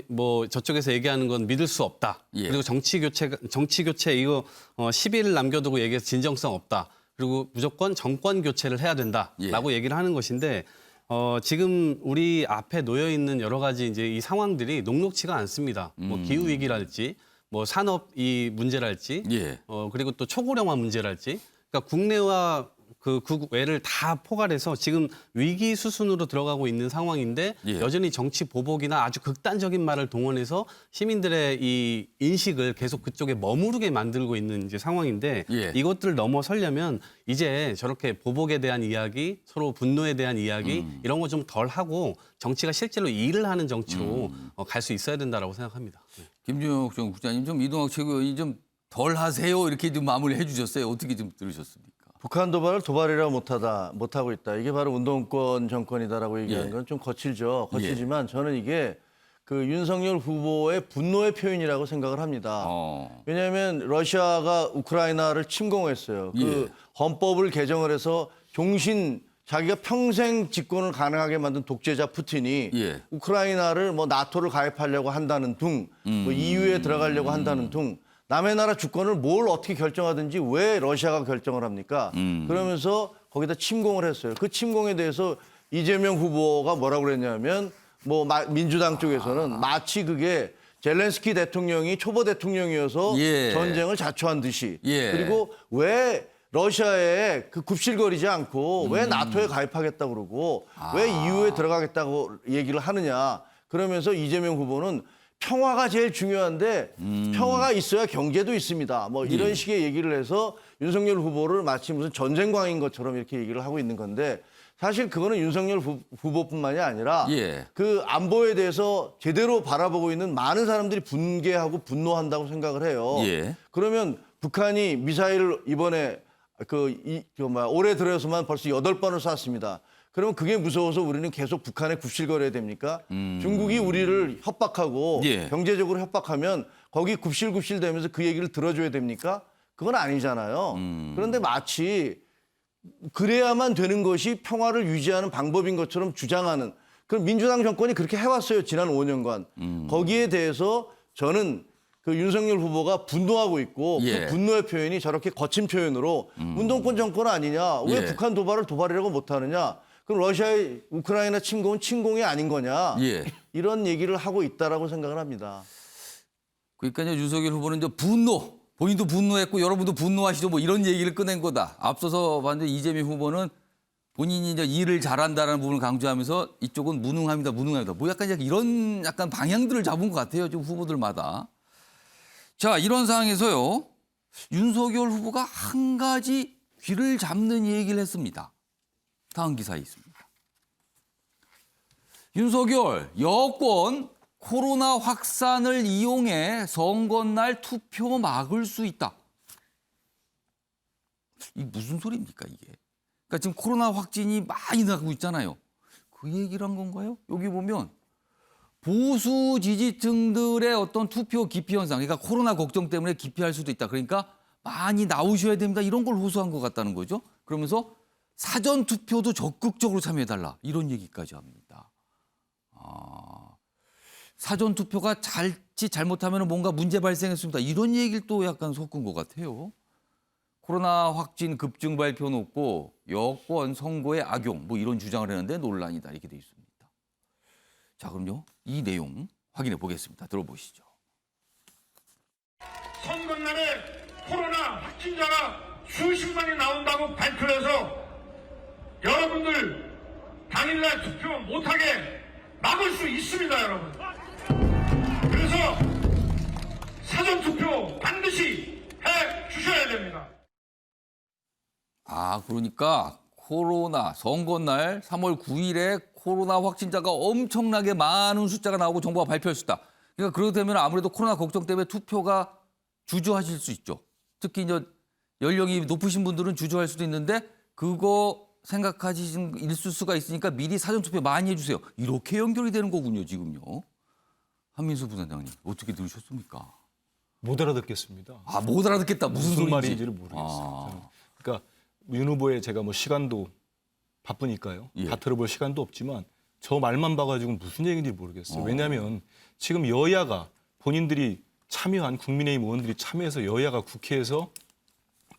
뭐 저쪽에서 얘기하는 건 믿을 수 없다. 예. 그리고 정치 교체 이거 10일 남겨두고 얘기해서 진정성 없다. 그리고 무조건 정권 교체를 해야 된다라고 얘기를 하는 것인데 지금 우리 앞에 놓여 있는 여러 가지 이제 이 상황들이 녹록치가 않습니다. 뭐 기후 위기랄지, 뭐 산업 이 문제랄지, 그리고 또 초고령화 문제랄지, 그러니까 국내와 그 외를 다 포괄해서 지금 위기 수순으로 들어가고 있는 상황인데 여전히 정치 보복이나 아주 극단적인 말을 동원해서 시민들의 이 인식을 계속 그쪽에 머무르게 만들고 있는 이제 상황인데 이것들을 넘어서려면 이제 저렇게 보복에 대한 이야기, 서로 분노에 대한 이야기 이런 거 좀 덜 하고 정치가 실제로 일을 하는 정치로 갈 수 있어야 된다라고 생각합니다. 김준혁 전 국장님, 좀 이동학 최고위원이 좀 덜 하세요 이렇게 좀 마무리해 주셨어요. 어떻게 좀 들으셨습니까? 북한 도발을 도발이라 못하고 있다. 이게 바로 운동권 정권이다라고 얘기하는 건 좀 거칠죠. 거칠지만 저는 이게 그 윤석열 후보의 분노의 표현이라고 생각을 합니다. 왜냐하면 러시아가 우크라이나를 침공했어요. 그 헌법을 개정을 해서 자기가 평생 집권을 가능하게 만든 독재자 푸틴이 우크라이나를 뭐 나토를 가입하려고 한다는 둥, 뭐 EU에 들어가려고 한다는 둥, 남의 나라 주권을 뭘 어떻게 결정하든지 왜 러시아가 결정을 합니까? 그러면서 거기다 침공을 했어요. 그 침공에 대해서 이재명 후보가 뭐라고 그랬냐면 뭐 민주당 쪽에서는 마치 그게 젤렌스키 대통령이 초보 대통령이어서 전쟁을 자초한 듯이 그리고 왜 러시아에 그 굽실거리지 않고 왜 나토에 가입하겠다고 그러고 왜 EU에 들어가겠다고 얘기를 하느냐. 그러면서 이재명 후보는 평화가 제일 중요한데 평화가 있어야 경제도 있습니다. 뭐 이런 식의 얘기를 해서 윤석열 후보를 마치 무슨 전쟁광인 것처럼 이렇게 얘기를 하고 있는 건데 사실 그거는 윤석열 후보뿐만이 아니라 그 안보에 대해서 제대로 바라보고 있는 많은 사람들이 분노한다고 생각을 해요. 그러면 북한이 미사일을 이번에 올해 들어서만 벌써 8번을 쐈습니다. 그러면 그게 무서워서 우리는 계속 북한에 굽실거려야 됩니까? 중국이 우리를 협박하고 경제적으로 협박하면 거기 굽실굽실 되면서 그 얘기를 들어줘야 됩니까? 그건 아니잖아요. 그런데 마치 그래야만 되는 것이 평화를 유지하는 방법인 것처럼 주장하는 그럼 민주당 정권이 그렇게 해왔어요. 지난 5년간. 거기에 대해서 저는 그 윤석열 후보가 분노하고 있고 그 분노의 표현이 저렇게 거친 표현으로 운동권 정권 아니냐. 왜 북한 도발을 도발이라고 못하느냐. 그럼 러시아의 우크라이나 침공은 침공이 아닌 거냐. 이런 얘기를 하고 있다라고 생각을 합니다. 그러니까 윤석열 후보는 이제 본인도 분노했고 여러분도 분노하시죠. 뭐 이런 얘기를 꺼낸 거다. 앞서서 봤는데 이재명 후보는 본인이 이제 일을 잘한다는 부분을 강조하면서 이쪽은 무능합니다. 뭐 약간 이런 방향들을 잡은 것 같아요. 지금 후보들마다. 자, 이런 상황에서요. 윤석열 후보가 한 가지 귀를 잡는 얘기를 했습니다. 다음 기사에 있습니다. 윤석열, 여권 코로나 확산을 이용해 선거날 투표 막을 수 있다. 이게 무슨 소리입니까, 이게? 그러니까 지금 코로나 확진이 많이 나고 있잖아요. 그 얘기를 한 건가요? 여기 보면 보수 지지층들의 어떤 투표 기피 현상, 그러니까 코로나 걱정 때문에 기피할 수도 있다. 그러니까 많이 나오셔야 됩니다. 이런 걸 호소한 것 같다는 거죠. 그러면서 사전 투표도 적극적으로 참여해달라. 이런 얘기까지 합니다. 사전 투표가 잘못하면 뭔가 문제 발생했습니다. 이런 얘기를 또 약간 섞은 것 같아요. 코로나 확진 급증 발표 놓고 여권 선거에 악용 뭐 이런 주장을 했는데 논란이다 이렇게 돼 있습니다. 자 그럼요 이 내용 확인해 보겠습니다. 들어보시죠. 선거날에 코로나 확진자가 수십만이 나온다고 발표해서 여러분들 당일날 투표 못하게 막을 수 있습니다, 여러분. 그래서 사전투표 반드시 해 주셔야 됩니다. 그러니까 코로나 선거날 3월 9일에 코로나 확진자가 엄청나게 많은 숫자가 나오고 정부가 발표할 수 있다. 그러니까 그러게 되면 아무래도 코로나 걱정 때문에 투표가 주저하실 수 있죠. 특히 이제 연령이 높으신 분들은 주저할 수도 있는데 그거 생각하시는 있을 수가 있으니까 미리 사전투표 많이 해주세요. 이렇게 연결이 되는 거군요, 지금요. 한민수 부단장님, 어떻게 들으셨습니까? 못 알아듣겠습니다. 못 알아듣겠다. 무슨 소리인지. 말인지를 모르겠어요. 저는. 그러니까 윤 후보의 제가 뭐 시간도 바쁘니까요. 예. 다 들어볼 시간도 없지만 저 말만 봐가지고 무슨 얘기인지 모르겠어요. 어. 왜냐하면 지금 여야가 본인들이 참여한 국민의힘 의원들이 참여해서 여야가 국회에서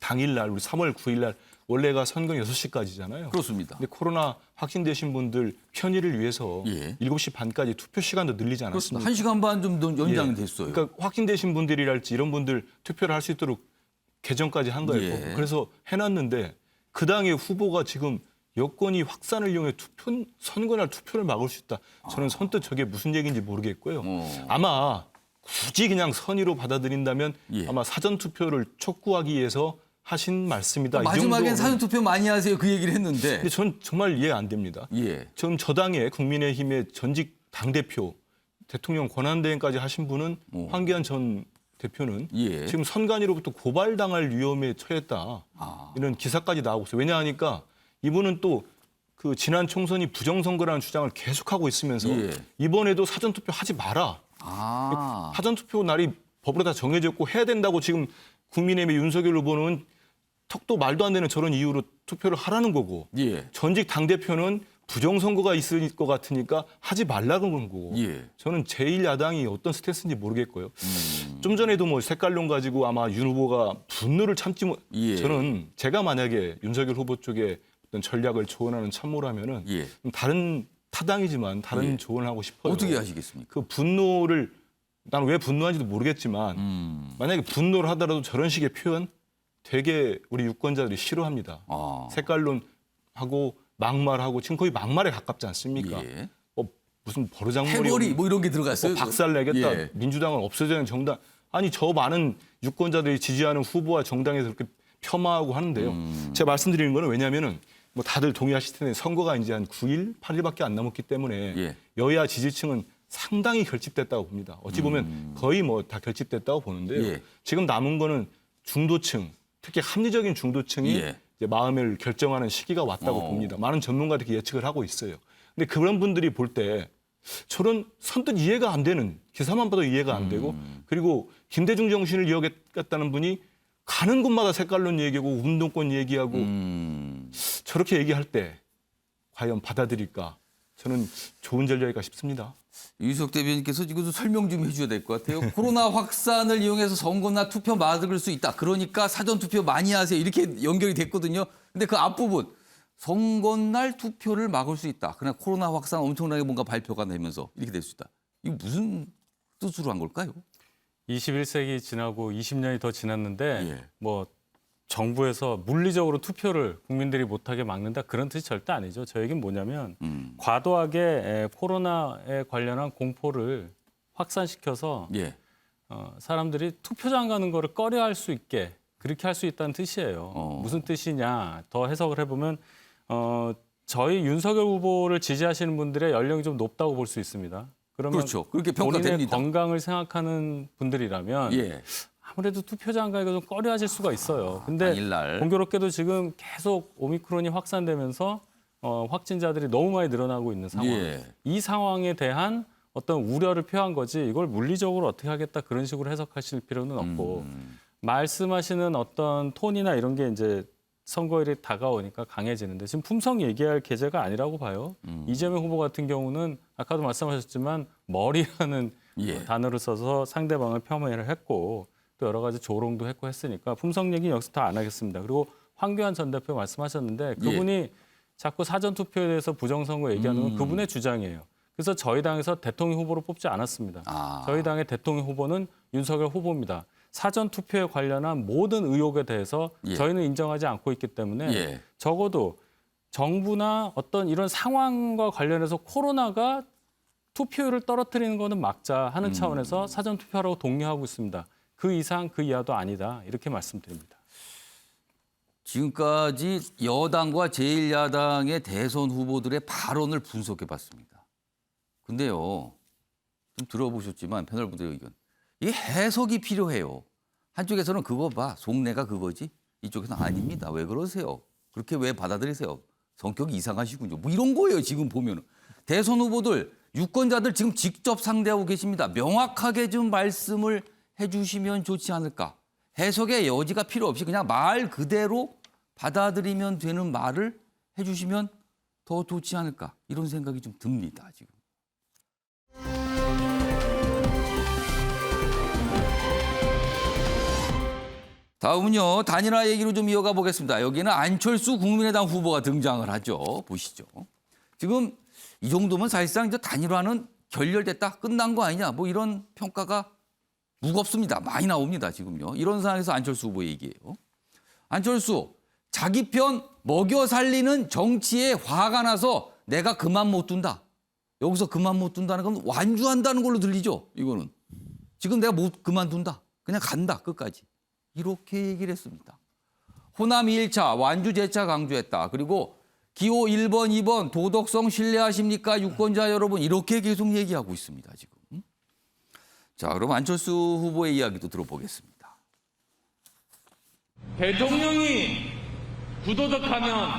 당일날 우리 3월 9일날 원래가 선거 6시까지잖아요. 그렇습니다. 근데 코로나 확진되신 분들 편의를 위해서 예. 7시 반까지 투표 시간도 늘리지 그렇습니다. 않았습니까? 1시간 반 좀 연장이 예. 됐어요. 그러니까 확진되신 분들이랄지 이런 분들 투표를 할 수 있도록 개정까지 한 거예요. 예. 그래서 해놨는데 그 당의 후보가 지금 여권이 확산을 이용해 선거날 투표를 막을 수 있다. 저는 선뜻 저게 무슨 얘기인지 모르겠고요. 아마 굳이 그냥 선의로 받아들인다면 예. 아마 사전 투표를 촉구하기 위해서 하신 말씀이다. 이 마지막엔 정도는- 사전투표 많이 하세요. 그 얘기를 했는데. 근데 전 정말 이해가 안 됩니다. 예. 지금 저당의 국민의힘의 전직 당대표 대통령 권한대행까지 하신 분은 황교안 전 대표는 예. 지금 선관위로부터 고발당할 위험에 처했다. 이런 기사까지 나오고 있어요. 왜냐하니까 이분은 또 그 지난 총선이 부정선거라는 주장을 계속하고 있으면서 예. 이번에도 사전투표 하지 마라. 사전투표 날이 법으로 다 정해졌고 해야 된다고 지금 국민의힘의 윤석열 후보는 턱도 말도 안 되는 저런 이유로 투표를 하라는 거고 예. 전직 당대표는 부정선거가 있을 것 같으니까 하지 말라는 거고 예. 저는 제1야당이 어떤 스탠스인지 모르겠고요. 좀 전에도 뭐 색깔론 가지고 아마 윤 후보가 분노를 참지 못 예. 저는 제가 만약에 윤석열 후보 쪽에 어떤 전략을 조언하는 참모라면은 예. 좀 다른 타당이지만 다른 예. 조언을 하고 싶어요. 어떻게 하시겠습니까? 그 분노를 나는 왜 분노한지도 모르겠지만 만약에 분노를 하더라도 저런 식의 표현 되게 우리 유권자들이 싫어합니다. 색깔론하고 막말하고 지금 거의 막말에 가깝지 않습니까? 예. 무슨 버르장머리 해머리 뭐 이런 게 들어갔어요. 박살내겠다. 예. 민주당을 없애자는 정당. 아니 저 많은 유권자들이 지지하는 후보와 정당에서 그렇게 폄하하고 하는데요. 제가 말씀드리는 거는 왜냐하면은 뭐 다들 동의하실 텐데 선거가 이제 한 9일, 8일밖에 안 남았기 때문에 예. 여야 지지층은 상당히 결집됐다고 봅니다. 어찌 보면 거의 뭐 다 결집됐다고 보는데요. 예. 지금 남은 거는 중도층, 특히 합리적인 중도층이 예. 이제 마음을 결정하는 시기가 왔다고 봅니다. 많은 전문가들이 예측을 하고 있어요. 근데 그런 분들이 볼 때 저런 선뜻 이해가 안 되는 기사만 봐도 이해가 안 되고 그리고 김대중 정신을 이어갔다는 분이 가는 곳마다 색깔론 얘기하고 운동권 얘기하고 저렇게 얘기할 때 과연 받아들일까? 저는 좋은 전략일까 싶습니다. 유석 대변인께서 이것도 설명 좀 해줘야 될 것 같아요. 코로나 확산을 이용해서 선거나 투표 막을 수 있다. 그러니까 사전투표 많이 하세요. 이렇게 연결이 됐거든요. 근데 그 앞부분 선거날 투표를 막을 수 있다. 그러나 코로나 확산 엄청나게 뭔가 발표가 되면서 이렇게 될 수 있다. 이거 무슨 뜻으로 한 걸까요? 21세기 지나고 20년이 더 지났는데 예. 뭐 정부에서 물리적으로 투표를 국민들이 못하게 막는다 그런 뜻이 절대 아니죠. 저 얘기는 뭐냐면 과도하게 코로나에 관련한 공포를 확산시켜서 예. 사람들이 투표장 가는 거를 꺼려할 수 있게 그렇게 할 수 있다는 뜻이에요. 무슨 뜻이냐 더 해석을 해보면 저희 윤석열 후보를 지지하시는 분들의 연령이 좀 높다고 볼 수 있습니다. 그러면 그렇죠. 그렇게 본인의 평가됩니다. 건강을 생각하는 분들이라면 예. 아무래도 투표장 가기가 좀 꺼려하실 수가 있어요. 근데 당일날. 공교롭게도 지금 계속 오미크론이 확산되면서 확진자들이 너무 많이 늘어나고 있는 상황. 예. 이 상황에 대한 어떤 우려를 표한 거지 이걸 물리적으로 어떻게 하겠다 그런 식으로 해석하실 필요는 없고 말씀하시는 어떤 톤이나 이런 게 이제 선거일이 다가오니까 강해지는데 지금 품성 얘기할 계제가 아니라고 봐요. 이재명 후보 같은 경우는 아까도 말씀하셨지만 머리라는 예. 단어를 써서 상대방을 폄훼를 했고 또 여러 가지 조롱도 했고 했으니까 품성 얘기 여기서 다 안 하겠습니다. 그리고 황교안 전 대표 말씀하셨는데 그분이 자꾸 사전투표에 대해서 부정선거 얘기하는 건 그분의 주장이에요. 그래서 저희 당에서 대통령 후보로 뽑지 않았습니다. 저희 당의 대통령 후보는 윤석열 후보입니다. 사전투표에 관련한 모든 의혹에 대해서 예. 저희는 인정하지 않고 있기 때문에 예. 적어도 정부나 어떤 이런 상황과 관련해서 코로나가 투표율을 떨어뜨리는 거는 막자 하는 차원에서 사전투표하라고 독려하고 있습니다. 그 이상 그 이하도 아니다 이렇게 말씀드립니다. 지금까지 여당과 제1야당의 대선 후보들의 발언을 분석해봤습니다. 근데요, 좀 들어보셨지만 패널분들의 의견. 이게 해석이 필요해요. 한쪽에서는 그거 봐, 속내가 그거지. 이쪽에서는 아닙니다. 왜 그러세요? 그렇게 왜 받아들이세요? 성격이 이상하시군요. 뭐 이런 거예요, 지금 보면은. 대선 후보들, 유권자들 지금 직접 상대하고 계십니다. 명확하게 좀 말씀을 해주시면 좋지 않을까. 해석의 여지가 필요 없이 그냥 말 그대로 받아들이면 되는 말을 해주시면 더 좋지 않을까. 이런 생각이 좀 듭니다, 지금. 다음은요, 단일화 얘기로 좀 이어가 보겠습니다. 여기는 안철수 국민의당 후보가 등장을 하죠. 보시죠. 지금 이 정도면 사실상 이제 단일화는 결렬됐다, 끝난 거 아니냐, 뭐 이런 평가가 무겁습니다. 많이 나옵니다, 지금요. 이런 상황에서 안철수 후보 얘기예요. 안철수, 자기 편 먹여 살리는 정치에 화가 나서 내가 그만 못 둔다. 여기서 그만 못 둔다는 건 완주한다는 걸로 들리죠, 이거는. 지금 내가 못 그만둔다. 그냥 간다, 끝까지. 이렇게 얘기를 했습니다. 호남 1차, 완주 재차 강조했다. 그리고 기호 1번, 2번 도덕성 신뢰하십니까? 유권자 여러분 이렇게 계속 얘기하고 있습니다. 지금. 자, 그럼 안철수 후보의 이야기도 들어보겠습니다. 대통령이 부도덕하면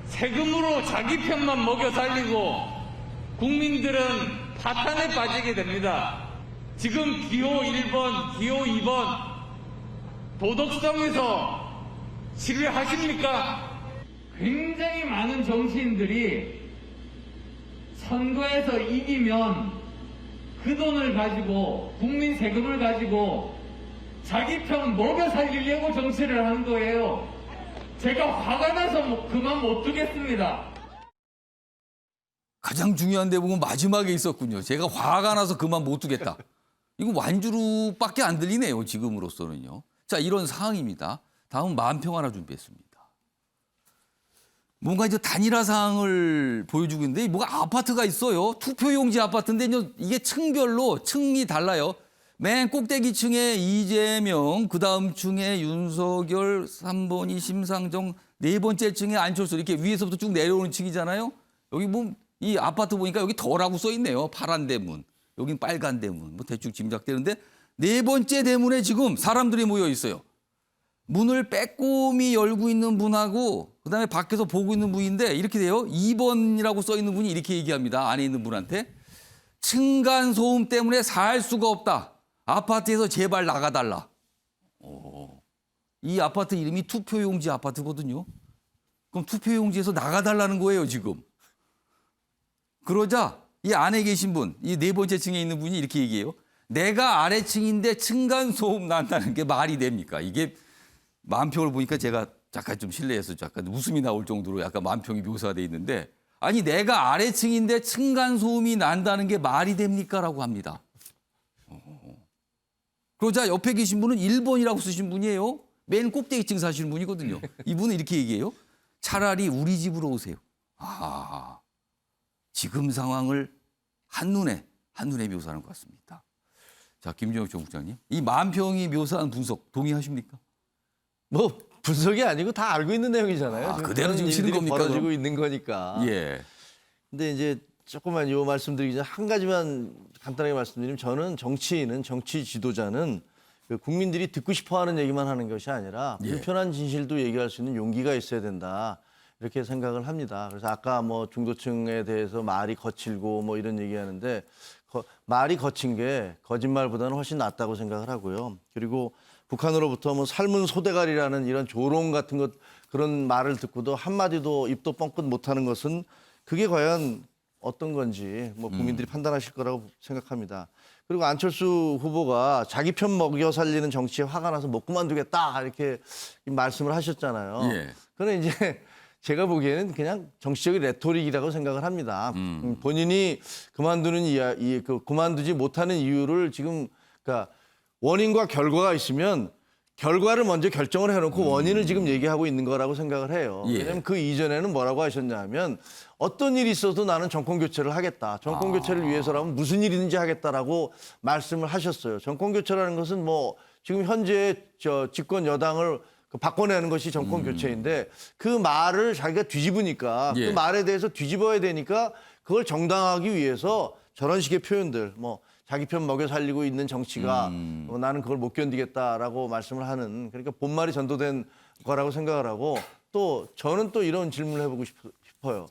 세금으로 자기 편만 먹여 살리고 국민들은 파탄에 빠지게 됩니다. 지금 기호 1번, 기호 2번 도덕성에서 신뢰하십니까? 굉장히 많은 정치인들이 선거에서 이기면 그 돈을 가지고 국민 세금을 가지고 자기 편 먹여 살리려고 정치를 하는 거예요. 제가 화가 나서 그만 못 두겠습니다. 가장 중요한 대목은 마지막에 있었군요. 제가 화가 나서 그만 못 두겠다. 이거 완주로밖에 안 들리네요. 지금으로서는요. 자, 이런 상황입니다. 다음 만평 하나 준비했습니다. 뭔가 이제 단일화 사항을 보여주고 있는데 뭐가 아파트가 있어요. 투표용지 아파트인데 이게 층별로 층이 달라요. 맨 꼭대기 층에 이재명, 그다음 층에 윤석열, 3번이 심상정, 네 번째 층에 안철수 이렇게 위에서부터 쭉 내려오는 층이잖아요. 여기 뭐 이 아파트 보니까 여기 더라고 써 있네요. 파란 대문, 여긴 빨간 대문. 뭐 대충 짐작되는데 네 번째 대문에 지금 사람들이 모여 있어요. 문을 빼꼼히 열고 있는 분하고 그다음에 밖에서 보고 있는 분인데 이렇게 돼요. 2번이라고 써 있는 분이 이렇게 얘기합니다. 안에 있는 분한테. 층간소음 때문에 살 수가 없다. 아파트에서 제발 나가달라. 이 아파트 이름이 투표용지 아파트거든요. 그럼 투표용지에서 나가달라는 거예요, 지금. 그러자 이 안에 계신 분, 이 네 번째 층에 있는 분이 이렇게 얘기해요. 내가 아래층인데 층간소음 난다는 게 말이 됩니까? 이게 만평을 보니까 제가 잠깐 좀 실례해서 약간 웃음이 나올 정도로 약간 만평이 묘사가 돼 있는데 아니 내가 아래층인데 층간소음이 난다는 게 말이 됩니까? 라고 합니다. 그러자 옆에 계신 분은 1번이라고 쓰신 분이에요. 맨 꼭대기층 사시는 분이거든요. 이분은 이렇게 얘기해요. 차라리 우리 집으로 오세요. 아, 지금 상황을 한눈에 묘사하는 것 같습니다. 자, 김준혁 정국장님. 이 만평이 묘사한 분석 동의하십니까? 뭐 분석이 아니고 다 알고 있는 내용이잖아요. 아, 그대로 지금 치는 겁니까? 벌어지고 그럼? 있는 거니까. 예. 근데 이제 조금만 요 말씀드리기 전에 한 가지만 간단하게 말씀드리면 저는 정치인은 정치 지도자는 그 국민들이 듣고 싶어하는 얘기만 하는 것이 아니라 예. 불편한 진실도 얘기할 수 있는 용기가 있어야 된다. 이렇게 생각을 합니다. 그래서 아까 뭐 중도층에 대해서 말이 거칠고 뭐 이런 얘기하는데 말이 거친 게 거짓말보다는 훨씬 낫다고 생각을 하고요. 그리고 북한으로부터 뭐 삶은 소대가리라는 이런 조롱 같은 것 그런 말을 듣고도 한마디도 입도 뻥끗 못하는 것은 그게 과연 어떤 건지 뭐 국민들이 판단하실 거라고 생각합니다. 그리고 안철수 후보가 자기 편 먹여 살리는 정치에 화가 나서 못 그만두겠다 이렇게 말씀을 하셨잖아요. 예. 그는 이제 제가 보기에는 그냥 정치적인 레토릭이라고 생각을 합니다. 본인이 그만두지 못하는 이유를 지금 그러니까 원인과 결과가 있으면 결과를 먼저 결정을 해놓고 원인을 지금 얘기하고 있는 거라고 생각을 해요. 예. 왜냐하면 그 이전에는 뭐라고 하셨냐면 어떤 일이 있어도 나는 정권 교체를 하겠다. 정권 교체를 위해서라면 무슨 일이든지 하겠다라고 말씀을 하셨어요. 정권 교체라는 것은 뭐 지금 현재 집권 여당을 바꿔내는 것이 정권 교체인데 그 말을 자기가 뒤집으니까 예. 그 말에 대해서 뒤집어야 되니까 그걸 정당화하기 위해서 저런 식의 표현들 뭐 자기 편 먹여 살리고 있는 정치가 나는 그걸 못 견디겠다라고 말씀을 하는 그러니까 본말이 전도된 거라고 생각을 하고 또 저는 또 이런 질문을 해보고 싶어요.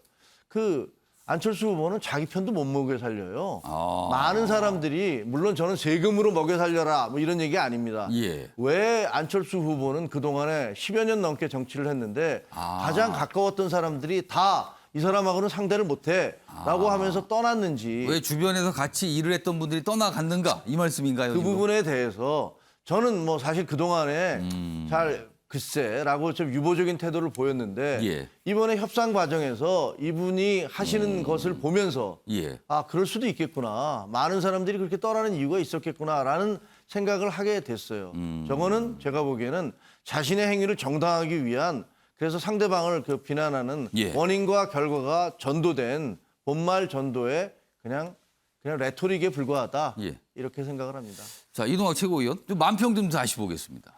그 안철수 후보는 자기 편도 못 먹여 살려요. 많은 사람들이 물론 저는 세금으로 먹여 살려라 뭐 이런 얘기 아닙니다. 예. 왜 안철수 후보는 그동안에 10여 년 넘게 정치를 했는데 가장 가까웠던 사람들이 다 이 사람하고는 상대를 못해라고 하면서 떠났는지 왜 주변에서 같이 일을 했던 분들이 떠나갔는가 이 말씀인가요? 그 지금? 부분에 대해서 저는 뭐 사실 그동안에 잘 글쎄라고 좀 유보적인 태도를 보였는데 예. 이번에 협상 과정에서 이분이 하시는 것을 보면서 예. 아 그럴 수도 있겠구나. 많은 사람들이 그렇게 떠나는 이유가 있었겠구나라는 생각을 하게 됐어요. 저거는 제가 보기에는 자신의 행위를 정당하기 위한 그래서 상대방을 비난하는 예. 원인과 결과가 전도된 본말 전도에 그냥 레토릭에 불과하다. 예. 이렇게 생각을 합니다. 자, 이동학 최고위원, 좀 만평 좀 다시 보겠습니다.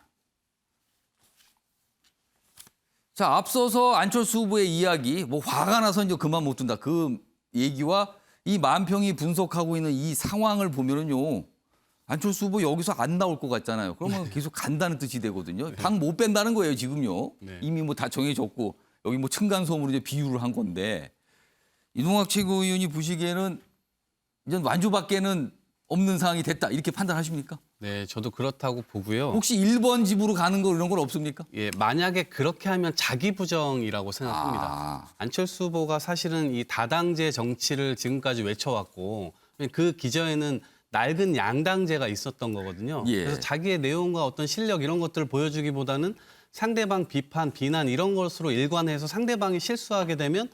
자, 앞서서 안철수 후보의 이야기, 뭐 화가 나서 이제 그만 못 둔다. 그 얘기와 이 만평이 분석하고 있는 이 상황을 보면은요. 안철수 후보 여기서 안 나올 것 같잖아요. 그러면 계속 간다는 뜻이 되거든요. 당 못 뺀다는 거예요, 지금요. 이미 뭐 다 정해졌고 여기 뭐 층간소음으로 이제 비유를 한 건데 이동학 최고위원이 보시기에는 이제 완주밖에는 없는 상황이 됐다 이렇게 판단하십니까? 네, 저도 그렇다고 보고요. 혹시 1번 집으로 가는 거 이런 건 없습니까? 예, 만약에 그렇게 하면 자기 부정이라고 생각합니다. 아. 안철수 후보가 사실은 이 다당제 정치를 지금까지 외쳐왔고 그 기저에는 낡은 양당제가 있었던 거거든요. 예. 그래서 자기의 내용과 어떤 실력 이런 것들을 보여주기보다는 상대방 비판, 비난 이런 것으로 일관해서 상대방이 실수하게 되면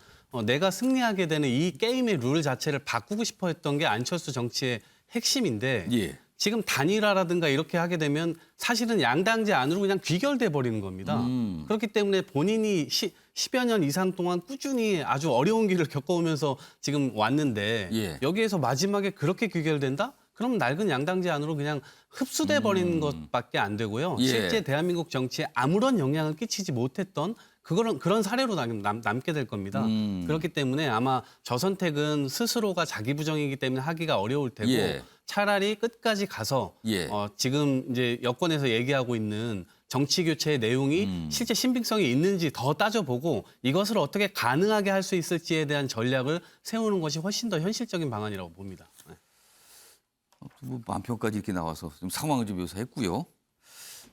내가 승리하게 되는 이 게임의 룰 자체를 바꾸고 싶어 했던 게 안철수 정치의 핵심인데 예. 지금 단일화라든가 이렇게 하게 되면 사실은 양당제 안으로 그냥 귀결돼 버리는 겁니다. 그렇기 때문에 본인이 10여 년 이상 동안 꾸준히 아주 어려운 길을 겪어오면서 지금 왔는데 예. 여기에서 마지막에 그렇게 귀결된다? 그럼 낡은 양당제 안으로 그냥 흡수돼 버리는 것밖에 안 되고요. 예. 실제 대한민국 정치에 아무런 영향을 끼치지 못했던 그런 사례로 남게 될 겁니다. 그렇기 때문에 아마 저 선택은 스스로가 자기 부정이기 때문에 하기가 어려울 테고 예. 차라리 끝까지 가서 예. 지금 이제 여권에서 얘기하고 있는 정치 교체의 내용이 실제 신빙성이 있는지 더 따져보고 이것을 어떻게 가능하게 할 수 있을지에 대한 전략을 세우는 것이 훨씬 더 현실적인 방안이라고 봅니다. 네. 뭐 만평까지 이렇게 나와서 좀 상황을 좀 묘사했고요.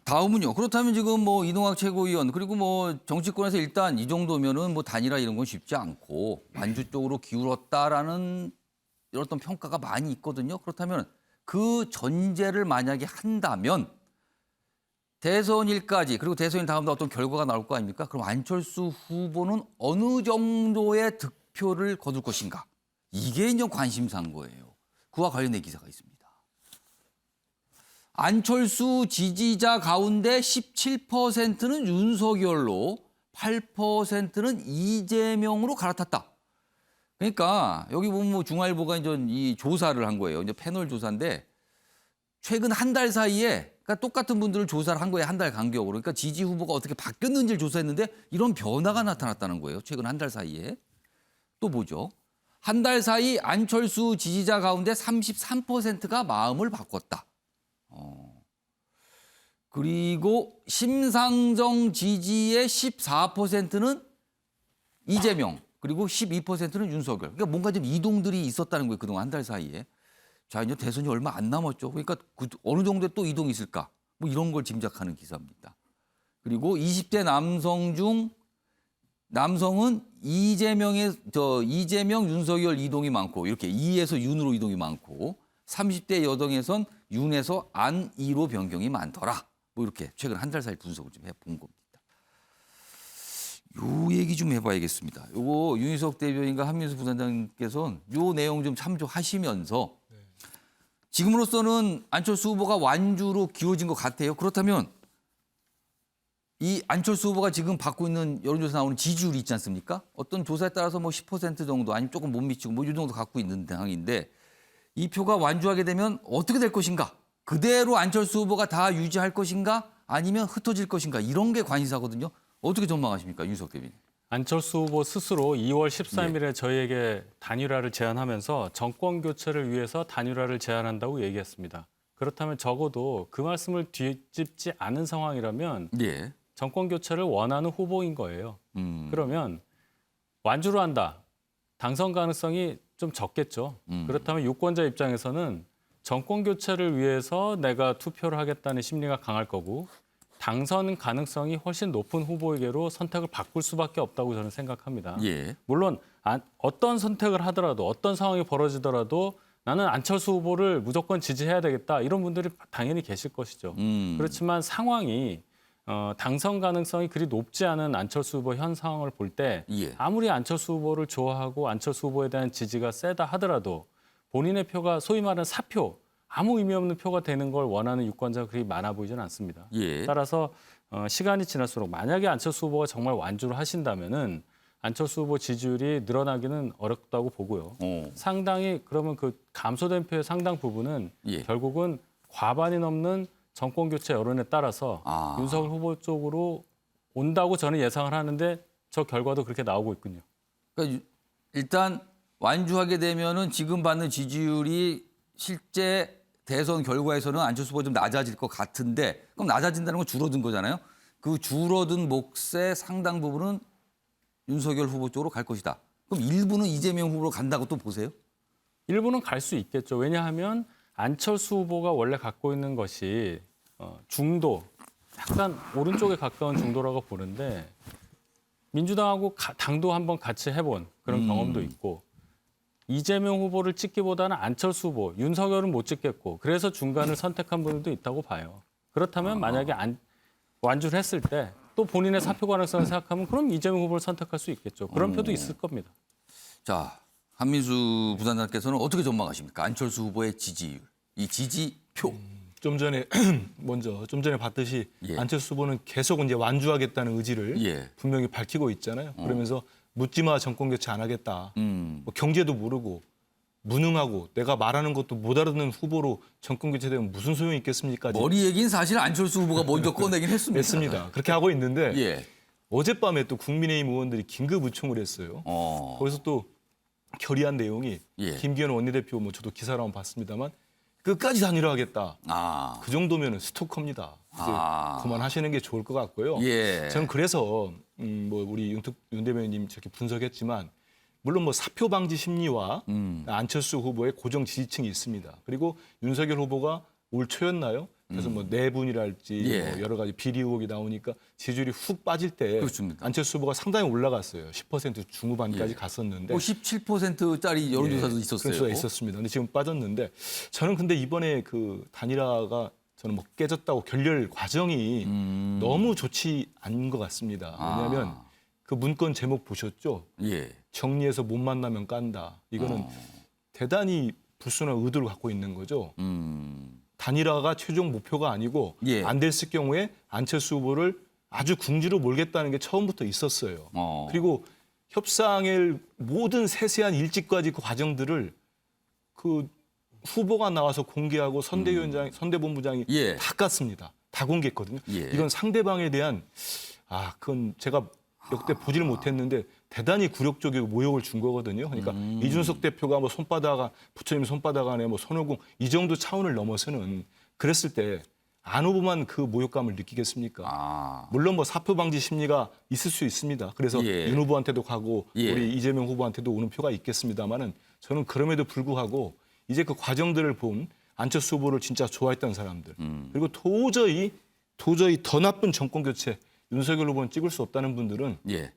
다음은요. 그렇다면 지금 뭐 이동학 최고위원 그리고 뭐 정치권에서 일단 이 정도면은 뭐 단일화 이런 건 쉽지 않고 완주 쪽으로 기울었다라는 이런 어떤 평가가 많이 있거든요. 그렇다면 그 전제를 만약에 한다면 대선일까지 그리고 대선일 다음도 어떤 결과가 나올 거 아닙니까? 그럼 안철수 후보는 어느 정도의 득표를 거둘 것인가? 이게 이제 관심사인 거예요. 그와 관련된 기사가 있습니다. 안철수 지지자 가운데 17%는 윤석열로 8%는 이재명으로 갈아탔다. 그러니까 여기 보면 뭐 중앙일보가 이제 이 조사를 한 거예요. 이제 패널 조사인데 최근 한 달 사이에 그러니까 똑같은 분들을 조사를 한 거예요. 한 달 간격으로. 그러니까 지지 후보가 어떻게 바뀌었는지를 조사했는데 이런 변화가 나타났다는 거예요. 최근 한 달 사이에. 또 뭐죠? 한 달 사이 안철수 지지자 가운데 33%가 마음을 바꿨다. 그리고 심상정 지지의 14%는 이재명 그리고 12%는 윤석열. 그러니까 뭔가 좀 이동들이 있었다는 거예요. 그동안 한 달 사이에. 자, 이제 대선이 얼마 안 남았죠. 그러니까 어느 정도의 또 이동이 있을까? 뭐 이런 걸 짐작하는 기사입니다. 그리고 20대 남성 중 남성은 이재명, 윤석열 이동이 많고 이렇게 이에서 윤으로 이동이 많고 30대 여성에선 윤에서 안, 이로 변경이 많더라. 뭐 이렇게 최근 한 달 사이 분석을 좀 해본 겁니다. 요 얘기 좀 해봐야겠습니다. 요거 윤희석 대변인과 한민수 부단장께서는 요 내용 좀 참조하시면서 지금으로서는 안철수 후보가 완주로 기울어진 것 같아요. 그렇다면 이 안철수 후보가 지금 받고 있는 여론조사 나오는 지지율이 있지 않습니까? 어떤 조사에 따라서 뭐 10% 정도 아니면 조금 못 미치고 뭐 이 정도 갖고 있는 상황인데 이 표가 완주하게 되면 어떻게 될 것인가? 그대로 안철수 후보가 다 유지할 것인가? 아니면 흩어질 것인가? 이런 게 관심사거든요. 어떻게 전망하십니까? 윤석 대변인. 안철수 후보 스스로 2월 13일에 저희에게 단일화를 제안하면서 정권 교체를 위해서 단일화를 제안한다고 얘기했습니다. 그렇다면 적어도 그 말씀을 뒤집지 않은 상황이라면 예. 정권 교체를 원하는 후보인 거예요. 그러면 완주를 한다. 당선 가능성이 좀 적겠죠. 그렇다면 유권자 입장에서는 정권 교체를 위해서 내가 투표를 하겠다는 심리가 강할 거고 당선 가능성이 훨씬 높은 후보에게로 선택을 바꿀 수밖에 없다고 저는 생각합니다. 예. 물론 어떤 선택을 하더라도 어떤 상황이 벌어지더라도 나는 안철수 후보를 무조건 지지해야 되겠다 이런 분들이 당연히 계실 것이죠. 그렇지만 상황이 당선 가능성이 그리 높지 않은 안철수 후보 현 상황을 볼 때 예. 아무리 안철수 후보를 좋아하고 안철수 후보에 대한 지지가 세다 하더라도 본인의 표가 소위 말하는 사표, 아무 의미 없는 표가 되는 걸 원하는 유권자가 그리 많아 보이지는 않습니다. 예. 따라서 시간이 지날수록 만약에 안철수 후보가 정말 완주를 하신다면은 안철수 후보 지지율이 늘어나기는 어렵다고 보고요. 상당히 그러면 그 감소된 표의 상당 부분은 예. 결국은 과반이 넘는 정권 교체 여론에 따라서 윤석열 후보 쪽으로 온다고 저는 예상을 하는데 저 결과도 그렇게 나오고 있군요. 그러니까 일단 완주하게 되면은 지금 받는 지지율이 실제 대선 결과에서는 안철수 후보가 좀 낮아질 것 같은데 그럼 낮아진다는 건 줄어든 거잖아요. 그 줄어든 몫의 상당 부분은 윤석열 후보 쪽으로 갈 것이다. 그럼 일부는 이재명 후보로 간다고 또 보세요? 일부는 갈 수 있겠죠. 왜냐하면 안철수 후보가 원래 갖고 있는 것이 중도, 약간 오른쪽에 가까운 중도라고 보는데 민주당하고 당도 한번 같이 해본 그런 경험도 있고 이재명 후보를 찍기보다는 안철수 후보, 윤석열은 못 찍겠고 그래서 중간을 선택한 분들도 있다고 봐요. 그렇다면 만약에 완주를 했을 때 또 본인의 사표 가능성을 생각하면 그럼 이재명 후보를 선택할 수 있겠죠. 그런 표도 있을 겁니다. 자, 한민수 부단장께서는 어떻게 전망하십니까? 안철수 후보의 지지율, 이 지지표. 좀 전에 봤듯이 예. 안철수 후보는 계속 이제 완주하겠다는 의지를 예. 분명히 밝히고 있잖아요. 그러면서 묻지마 정권 교체 안 하겠다. 뭐 경제도 모르고 무능하고 내가 말하는 것도 못 알아듣는 후보로 정권 교체되면 무슨 소용이 있겠습니까? 머리 얘기는 사실 안철수 후보가 먼저 꺼내긴 했습니다. 했습니다. 그렇게 하고 있는데 예. 어젯밤에 또 국민의힘 의원들이 긴급 의총을 했어요. 거기서 또 결의한 내용이 예. 김기현 원내대표 뭐 저도 기사를 한번 봤습니다만 끝까지 단일화하겠다. 그 정도면 스토커입니다. 이제 그만하시는 게 좋을 것 같고요. 예. 저는 그래서 뭐 우리 윤 대변인님 저렇게 분석했지만 물론 뭐 사표 방지 심리와 안철수 후보의 고정 지지층이 있습니다. 그리고 윤석열 후보가 올 초였나요? 그래서 뭐 내분이랄지 예. 뭐 여러 가지 비리 의혹이 나오니까 지지율이 훅 빠질 때 그렇습니다. 안철수 후보가 상당히 올라갔어요. 10% 중후반까지 갔었는데. 57%짜리 여론조사도 있었어요. 그런 수가 있었습니다. 근데 지금 빠졌는데 저는 근데 이번에 그 단일화가 저는 뭐 깨졌다고 결렬 과정이 너무 좋지 않은 것 같습니다. 왜냐하면 그 문건 제목 보셨죠? 예. 정리해서 못 만나면 깐다. 이거는 대단히 불순한 의도를 갖고 있는 거죠. 단일화가 최종 목표가 아니고 예. 안 됐을 경우에 안철수 후보를 아주 궁지로 몰겠다는 게 처음부터 있었어요. 그리고 협상의 모든 세세한 일찍까지 그 과정들을 그 후보가 나와서 공개하고 선대위원장, 선대본부장이 예. 다 깠습니다. 다 공개했거든요. 예. 이건 상대방에 대한 그건 제가 역대 보지를 못했는데 대단히 굴욕적이고 모욕을 준 거거든요. 그러니까 이준석 대표가 뭐 부처님 손바닥 안에 뭐 손오공 이 정도 차원을 넘어서는 그랬을 때 안 후보만 그 모욕감을 느끼겠습니까? 물론 뭐 사표 방지 심리가 있을 수 있습니다. 그래서 예. 윤 후보한테도 가고 예. 우리 이재명 후보한테도 오는 표가 있겠습니다만은 저는 그럼에도 불구하고 이제 그 과정들을 본 안철수 후보를 진짜 좋아했던 사람들 그리고 도저히 더 나쁜 정권 교체 윤석열 후보는 찍을 수 없다는 분들은 예.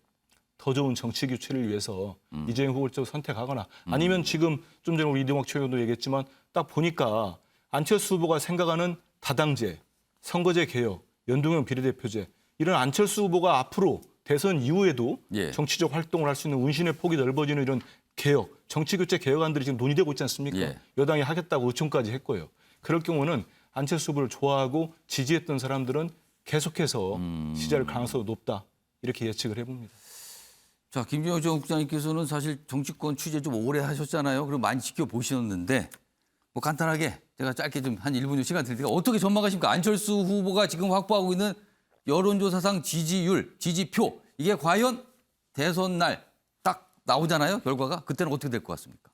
더 좋은 정치 교체를 위해서 이재명 후보를 좀 선택하거나 아니면 지금 좀 전에 우리 이동학 최고도 얘기했지만 딱 보니까 안철수 후보가 생각하는 다당제, 선거제 개혁, 연동형 비례대표제 이런 안철수 후보가 앞으로 대선 이후에도 예. 정치적 활동을 할 수 있는 운신의 폭이 넓어지는 이런 개혁, 정치 교체 개혁안들이 지금 논의되고 있지 않습니까? 예. 여당이 하겠다고 요청까지 했고요. 그럴 경우는 안철수 후보를 좋아하고 지지했던 사람들은 계속해서 지지할 가능성이 높다. 이렇게 예측을 해봅니다. 자, 김정일 전 국장님께서는 사실 정치권 취재 좀 오래 하셨잖아요. 그리고 많이 지켜보셨는데 뭐 간단하게 제가 짧게 좀 한 1분 정도 시간 드릴 테니까 어떻게 전망하십니까? 안철수 후보가 지금 확보하고 있는 여론조사상 지지율, 지지표 이게 과연 대선 날 딱 나오잖아요. 결과가. 그때는 어떻게 될 것 같습니까?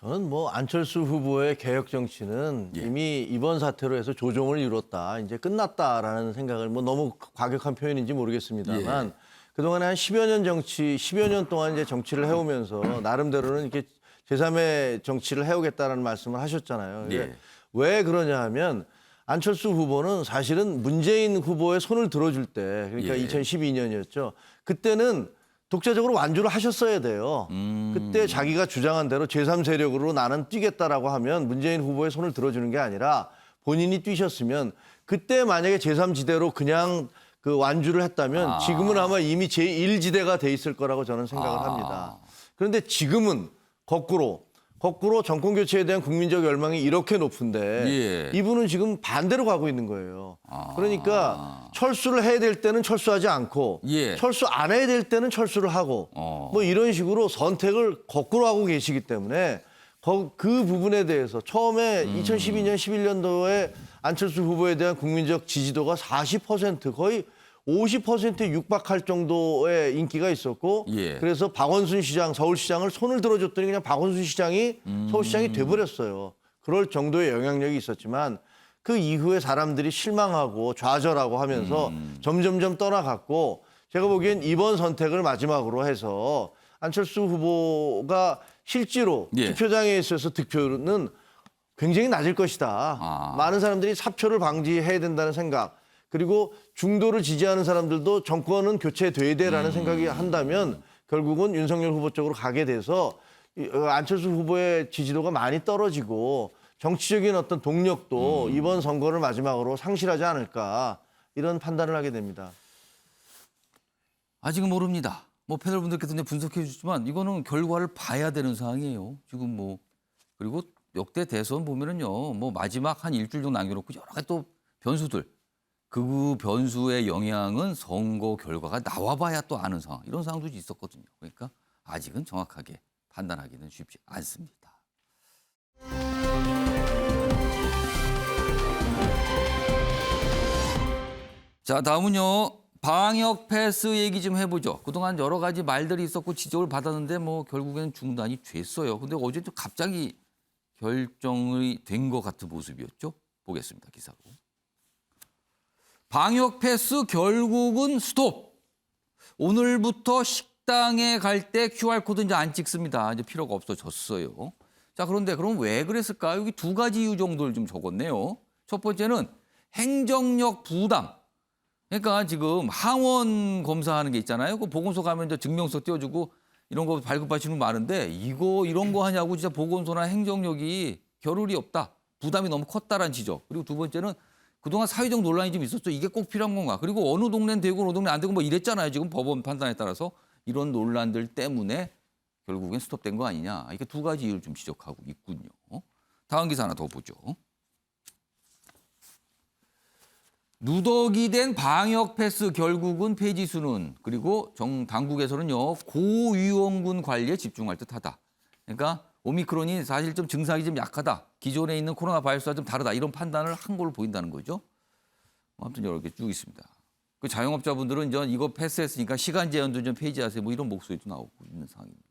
저는 뭐 안철수 후보의 개혁 정치는 예. 이미 이번 사태로 해서 조정을 이뤘다. 이제 끝났다라는 생각을 뭐 너무 과격한 표현인지 모르겠습니다만 예. 그동안에 한 10여 년 10여 년 동안 이제 정치를 해오면서 나름대로는 이렇게 제3의 정치를 해오겠다라는 말씀을 하셨잖아요. 예. 왜 그러냐 하면 안철수 후보는 사실은 문재인 후보의 손을 들어줄 때 그러니까 예. 2012년이었죠. 그때는 독자적으로 완주를 하셨어야 돼요. 그때 자기가 주장한 대로 제3세력으로 나는 뛰겠다라고 하면 문재인 후보의 손을 들어주는 게 아니라 본인이 뛰셨으면 그때 만약에 제3지대로 그냥 그 완주를 했다면 지금은 아마 이미 제1지대가 돼 있을 거라고 저는 생각을 합니다. 그런데 지금은 거꾸로 정권 교체에 대한 국민적 열망이 이렇게 높은데 예. 이분은 지금 반대로 가고 있는 거예요. 그러니까 철수를 해야 될 때는 철수하지 않고 예. 철수 안 해야 될 때는 철수를 하고 뭐 이런 식으로 선택을 거꾸로 하고 계시기 때문에 그 부분에 대해서 처음에 2012년 11년도에 안철수 후보에 대한 국민적 지지도가 40% 거의 50%에 육박할 정도의 인기가 있었고 예. 그래서 박원순 시장, 서울시장을 손을 들어줬더니 그냥 박원순 시장이 서울시장이 돼버렸어요. 그럴 정도의 영향력이 있었지만 그 이후에 사람들이 실망하고 좌절하고 하면서 점점점 떠나갔고 제가 보기엔 이번 선택을 마지막으로 해서 안철수 후보가 실제로 예. 투표장에 있어서 득표는 굉장히 낮을 것이다. 많은 사람들이 사표를 방지해야 된다는 생각 그리고 중도를 지지하는 사람들도 정권은 교체돼야 돼라는 생각이 한다면 결국은 윤석열 후보 쪽으로 가게 돼서 안철수 후보의 지지도가 많이 떨어지고 정치적인 어떤 동력도 이번 선거를 마지막으로 상실하지 않을까 이런 판단을 하게 됩니다. 아직은 모릅니다. 뭐 패널분들께서 이제 분석해 주시지만 이거는 결과를 봐야 되는 상황이에요. 지금 뭐 그리고 역대 대선 보면은요. 뭐 마지막 한 일주일 정도 남겨놓고 여러 가지 또 변수들 그 변수의 영향은 선거 결과가 나와봐야 또 아는 상황 이런 상황도 있었거든요. 그러니까 아직은 정확하게 판단하기는 쉽지 않습니다. 자, 다음은요. 방역 패스 얘기 좀 해보죠. 그동안 여러 가지 말들이 있었고 지적을 받았는데 뭐 결국에는 중단이 됐어요. 근데 어제 또 갑자기 결정이 된 것 같은 모습이었죠. 보겠습니다. 기사로. 방역 패스 결국은 스톱. 오늘부터 식당에 갈 때 QR코드 이제 안 찍습니다. 이제 필요가 없어졌어요. 자, 그런데 그럼 왜 그랬을까요? 여기 두 가지 이유 정도를 좀 적었네요. 첫 번째는 행정력 부담. 그러니까 지금 항원 검사하는 게 있잖아요. 그 보건소 가면 이제 증명서 띄워주고 이런 거 발급하시는 분 많은데 이런 거 하냐고 진짜 보건소나 행정력이 겨를이 없다. 부담이 너무 컸다라는 지적. 그리고 두 번째는 그동안 사회적 논란이 좀 있었죠. 이게 꼭 필요한 건가? 그리고 어느 동네는 되고 어느 동네는 안 되고 뭐 이랬잖아요. 지금 법원 판단에 따라서 이런 논란들 때문에 결국엔 스톱된 거 아니냐. 이게 두 가지 이유를 좀 지적하고 있군요. 다음 기사 하나 더 보죠. 누더기 된 방역 패스 결국은 폐지 수는 그리고 당국에서는요 고위험군 관리에 집중할 듯하다. 그러니까 오미크론이 사실 좀 증상이 좀 약하다. 기존에 있는 코로나 바이러스와 좀 다르다. 이런 판단을 한 걸로 보인다는 거죠. 아무튼 여러 개 쭉 있습니다. 그 자영업자분들은 이제 이거 패스했으니까 시간 제한도 좀 폐지하세요. 뭐 이런 목소리도 나오고 있는 상황입니다.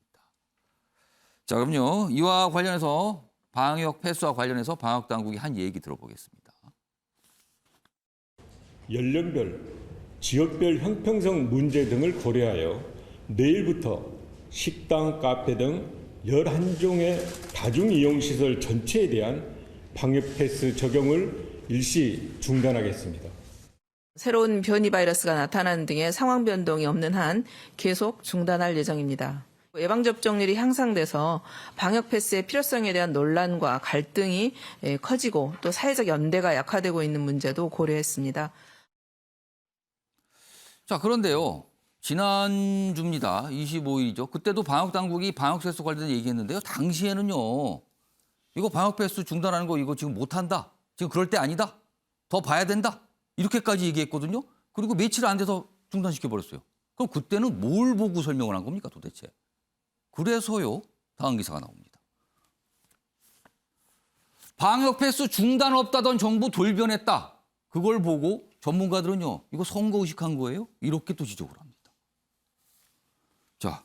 자, 그럼요. 이와 관련해서 방역 패스와 관련해서 방역 당국이 한 얘기 들어보겠습니다. 연령별, 지역별 형평성 문제 등을 고려하여 내일부터 식당, 카페 등 11종의 다중이용시설 전체에 대한 방역 패스 적용을 일시 중단하겠습니다. 새로운 변이 바이러스가 나타나는 등의 상황 변동이 없는 한 계속 중단할 예정입니다. 예방접종률이 향상돼서 방역 패스의 필요성에 대한 논란과 갈등이 커지고 또 사회적 연대가 약화되고 있는 문제도 고려했습니다. 자, 그런데요. 지난주입니다. 25일이죠. 그때도 방역당국이 방역패스 관련된 얘기했는데요. 당시에는요. 이거 방역패스 중단하는 거 이거 지금 못한다. 지금 그럴 때 아니다. 더 봐야 된다. 이렇게까지 얘기했거든요. 그리고 며칠 안 돼서 중단시켜버렸어요. 그럼 그때는 뭘 보고 설명을 한 겁니까 도대체. 그래서요. 다음 기사가 나옵니다. 방역패스 중단 없다던 정부 돌변했다. 그걸 보고 전문가들은요. 이거 선거 의식한 거예요? 이렇게 또 지적을 합니다. 자,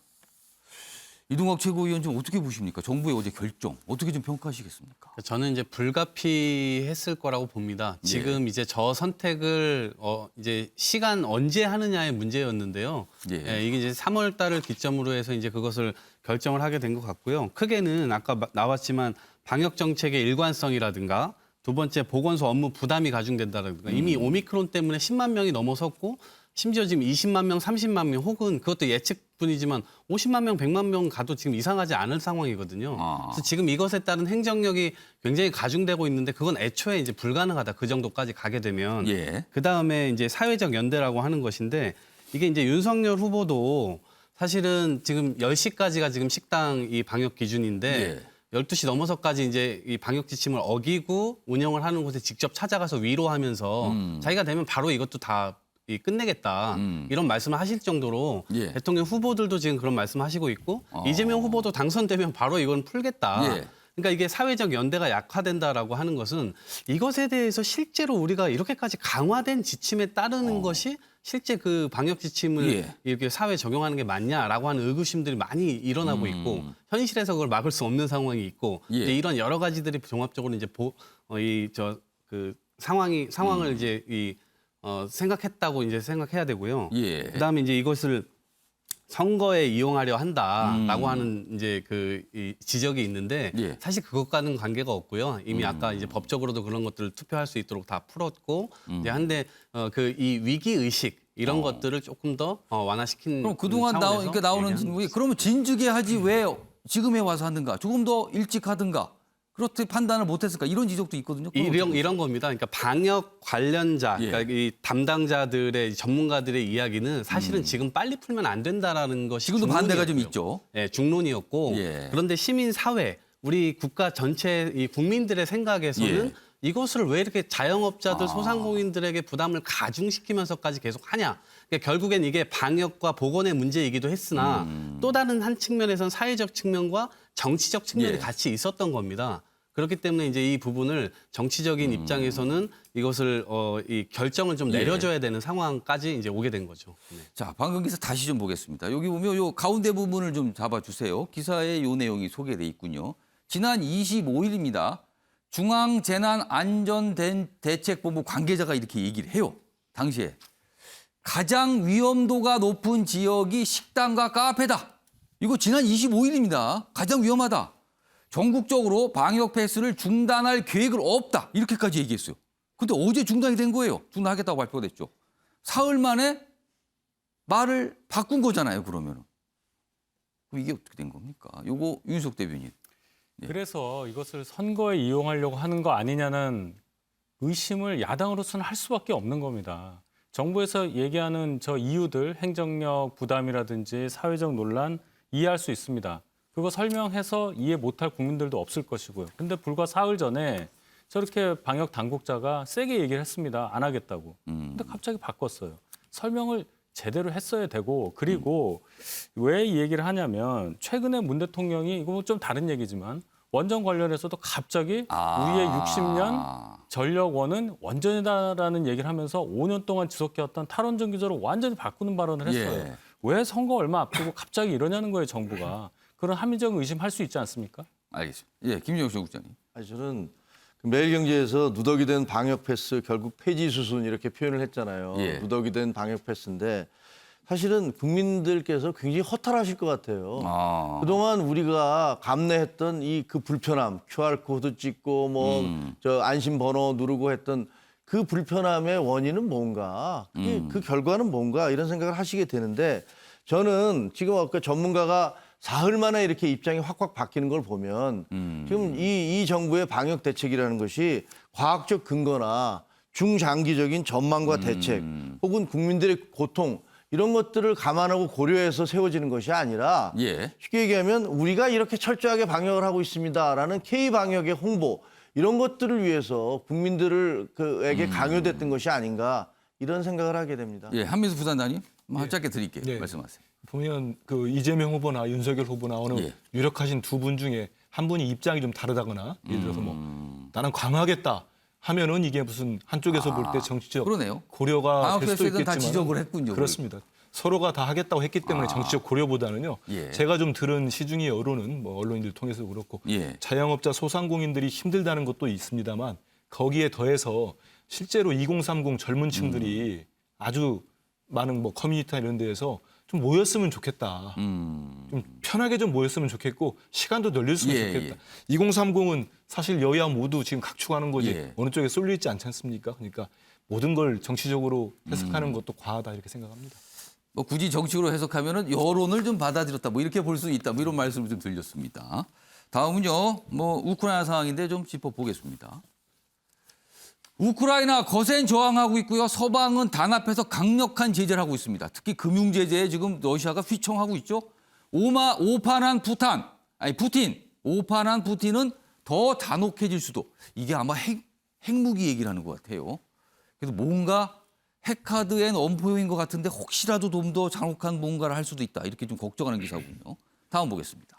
이동학 최고위원 좀 어떻게 보십니까? 정부의 어제 결정 어떻게 좀 평가하시겠습니까? 저는 이제 불가피했을 거라고 봅니다. 지금 이제 저 선택을 이제 시간 언제 하느냐의 문제였는데요. 이게 이제 3월 달을 기점으로 해서 이제 그것을 결정을 하게 된 것 같고요. 크게는 아까 나왔지만 방역 정책의 일관성이라든가 두 번째 보건소 업무 부담이 가중된다라든가 이미 오미크론 때문에 10만 명이 넘어섰고 심지어 지금 20만 명, 30만 명 혹은 그것도 예측뿐이지만 50만 명, 100만 명 가도 지금 이상하지 않을 상황이거든요. 그래서 지금 이것에 따른 행정력이 굉장히 가중되고 있는데 그건 애초에 이제 불가능하다. 그 정도까지 가게 되면. 그다음에 이제 사회적 연대라고 하는 것인데 이게 이제 윤석열 후보도 사실은 지금 10시까지가 지금 식당 이 방역 기준인데 12시 넘어서까지 이제 이 방역 지침을 어기고 운영을 하는 곳에 직접 찾아가서 위로하면서 자기가 되면 바로 이것도 다 끝내겠다 이런 말씀을 하실 정도로 대통령 후보들도 지금 그런 말씀하시고 있고 이재명 후보도 당선되면 바로 이건 풀겠다. 그러니까 이게 사회적 연대가 약화된다라고 하는 것은 이것에 대해서 실제로 우리가 이렇게까지 강화된 지침에 따르는 것이 실제 그 방역 지침을 이렇게 사회에 적용하는 게 맞냐라고 하는 의구심들이 많이 일어나고 있고 현실에서 그걸 막을 수 없는 상황이 있고 이제 이런 여러 가지들이 종합적으로 이제 상황을 이제 생각했다고 이제 생각해야 되고요. 그다음에 이제 이것을 선거에 이용하려 한다라고 하는 이제 이 지적이 있는데 사실 그것과는 관계가 없고요. 이미 아까 이제 법적으로도 그런 것들을 투표할 수 있도록 다 풀었고 이제 한데 이 위기 의식 이런 것들을 조금 더 완화시킨. 그럼 그동안 나오는 질문이 그러면 진즉에 하지 왜 지금에 와서 하는가? 조금 더 일찍 하든가. 그렇게 판단을 못했을까? 이런 지적도 있거든요. 이런 겁니다. 그러니까 방역 관련자, 그러니까 이 담당자들의 전문가들의 이야기는 사실은 지금 빨리 풀면 안 된다라는 것이 지금도 반대가 좀 있죠. 중론이었고 그런데 시민 사회, 우리 국가 전체 이 국민들의 생각에서는 이것을 왜 이렇게 자영업자들, 소상공인들에게 부담을 가중시키면서까지 계속 하냐. 그러니까 결국엔 이게 방역과 보건의 문제이기도 했으나 또 다른 한 측면에서는 사회적 측면과 정치적 측면이 같이 있었던 겁니다. 그렇기 때문에 이제 이 부분을 정치적인 입장에서는 이것을 이 결정을 좀 내려줘야 되는 상황까지 이제 오게 된 거죠. 자, 방금 기사 다시 좀 보겠습니다. 여기 보면 요 가운데 부분을 좀 잡아주세요. 기사에 요 내용이 소개돼 있군요. 지난 25일입니다. 중앙재난안전대책본부 관계자가 이렇게 얘기를 해요. 당시에 가장 위험도가 높은 지역이 식당과 카페다. 이거 지난 25일입니다. 가장 위험하다. 전국적으로 방역 패스를 중단할 계획은 없다. 이렇게까지 얘기했어요. 근데 어제 중단이 된 거예요. 중단하겠다고 발표가 됐죠. 사흘 만에 말을 바꾼 거잖아요. 그러면은. 그럼 이게 어떻게 된 겁니까? 요거 윤석 대변인. 그래서 이것을 선거에 이용하려고 하는 거 아니냐는 의심을 야당으로서는 할 수밖에 없는 겁니다. 정부에서 얘기하는 저 이유들, 행정력 부담이라든지 사회적 논란 이해할 수 있습니다. 그거 설명해서 이해 못할 국민들도 없을 것이고요. 근데 불과 사흘 전에 저렇게 방역 당국자가 세게 얘기를 했습니다. 안 하겠다고. 근데 갑자기 바꿨어요. 설명을 제대로 했어야 되고 그리고 왜 이 얘기를 하냐면 최근에 문 대통령이 이거 좀 다른 얘기지만 원전 관련해서도 갑자기 우리의 60년 전력원은 원전이다라는 얘기를 하면서 5년 동안 지속해왔던 탈원전 규제를 완전히 바꾸는 발언을 했어요. 왜 선거 얼마 앞두고 갑자기 이러냐는 거예요, 정부가. 그런 합리적 의심할 수 있지 않습니까? 알겠습니다. 김정욱 국장님. 저는 매일경제에서 누더기 된 방역 패스 결국 폐지 수순 이렇게 표현을 했잖아요. 예. 누더기 된 방역 패스인데 사실은 국민들께서 굉장히 허탈하실 것 같아요. 그동안 우리가 감내했던 그 불편함, QR 코드 찍고 저 안심 번호 누르고 했던 그 불편함의 원인은 뭔가, 그 결과는 뭔가 이런 생각을 하시게 되는데 저는 지금 아까 전문가가 사흘 만에 이렇게 입장이 확확 바뀌는 걸 보면 지금 이 정부의 방역 대책이라는 것이 과학적 근거나 중장기적인 전망과 대책 혹은 국민들의 고통 이런 것들을 감안하고 고려해서 세워지는 것이 아니라 예. 쉽게 얘기하면 우리가 이렇게 철저하게 방역을 하고 있습니다라는 K방역의 홍보 이런 것들을 위해서 국민들에게 강요됐던 것이 아닌가 이런 생각을 하게 됩니다. 예, 한민수 부산장님 짧게 드릴게요. 네. 말씀하세요. 보면 그 이재명 후보나 윤석열 후보나 어느 예. 유력하신 두 분 중에 한 분이 입장이 좀 다르다거나 예를 들어서 나는 강화하겠다 하면은 이게 무슨 한쪽에서 볼 때 정치적 그러네요. 고려가 방역 될 수도 패스에는 다 있겠지만 지적을 했군요. 그렇습니다. 서로가 다 하겠다고 했기 때문에 정치적 고려보다는요. 예. 제가 좀 들은 시중의 여론은 언론인들 통해서 그렇고 예. 자영업자 소상공인들이 힘들다는 것도 있습니다만 거기에 더해서 실제로 2030 젊은 층들이 아주 많은 커뮤니티나 이런 데에서 좀 모였으면 좋겠다. 좀 편하게 좀 모였으면 좋겠고 시간도 늘렸으면 좋겠다. 2030은 사실 여야 모두 지금 각축하는 거지 어느 쪽에 쏠려 있지 않지 않습니까? 그러니까 모든 걸 정치적으로 해석하는 것도 과하다 이렇게 생각합니다. 굳이 정치적으로 해석하면은 여론을 좀 받아들였다. 이렇게 볼 수 있다. 이런 말씀을 좀 들렸습니다. 다음은요. 우크라이나 상황인데 좀 짚어보겠습니다. 우크라이나 거센 저항하고 있고요. 서방은 단합해서 강력한 제재를 하고 있습니다. 특히 금융 제재에 지금 러시아가 휘청하고 있죠. 오판한 푸틴은 더 잔혹해질 수도. 이게 아마 핵무기 얘기를 하는 것 같아요. 그래서 뭔가 핵카드 앤 엄포용인 것 같은데 혹시라도 좀 더 잔혹한 뭔가를 할 수도 있다. 이렇게 좀 걱정하는 기사군요. 다음 보겠습니다.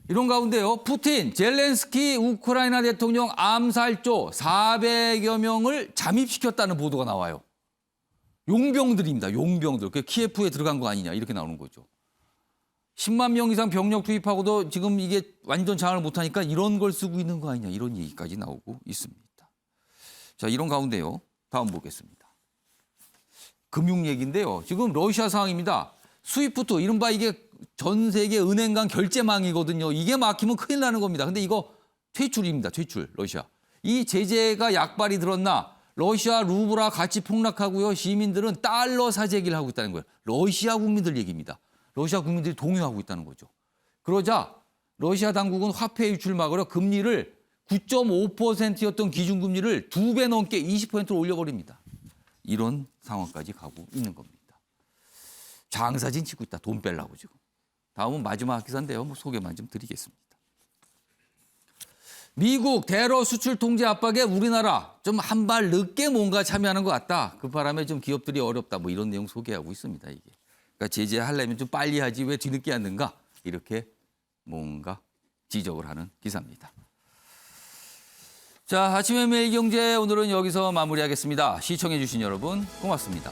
이런 가운데요. 푸틴, 젤렌스키 우크라이나 대통령 암살조 400여 명을 잠입시켰다는 보도가 나와요. 용병들입니다. 용병들. 키예프에 들어간 거 아니냐 이렇게 나오는 거죠. 10만 명 이상 병력 투입하고도 지금 이게 완전 장악을 못하니까 이런 걸 쓰고 있는 거 아니냐 이런 얘기까지 나오고 있습니다. 자, 이런 가운데요. 다음 보겠습니다. 금융 얘기인데요. 지금 러시아 상황입니다. 스위프트 이른바 이게 전 세계 은행 간 결제망이거든요. 이게 막히면 큰일 나는 겁니다. 근데 이거 퇴출입니다. 퇴출 러시아. 이 제재가 약발이 들었나 러시아 루블화 가치 폭락하고요. 시민들은 달러 사재기를 하고 있다는 거예요. 러시아 국민들 얘기입니다. 러시아 국민들이 동요하고 있다는 거죠. 그러자 러시아 당국은 화폐 유출 막으려 금리를 9.5%였던 기준금리를 2배 넘게 20%로 올려버립니다. 이런 상황까지 가고 있는 겁니다. 장사진 치고 있다. 돈 빼려고 지금. 다음은 마지막 기사인데요. 소개만 좀 드리겠습니다. 미국 대러 수출 통제 압박에 우리나라 좀 한 발 늦게 뭔가 참여하는 것 같다. 그 바람에 좀 기업들이 어렵다. 이런 내용 소개하고 있습니다. 이게. 그러니까 제재하려면 좀 빨리 하지 왜 뒤늦게 하는가. 이렇게 뭔가 지적을 하는 기사입니다. 자, 아침의 매일경제 오늘은 여기서 마무리하겠습니다. 시청해 주신 여러분 고맙습니다.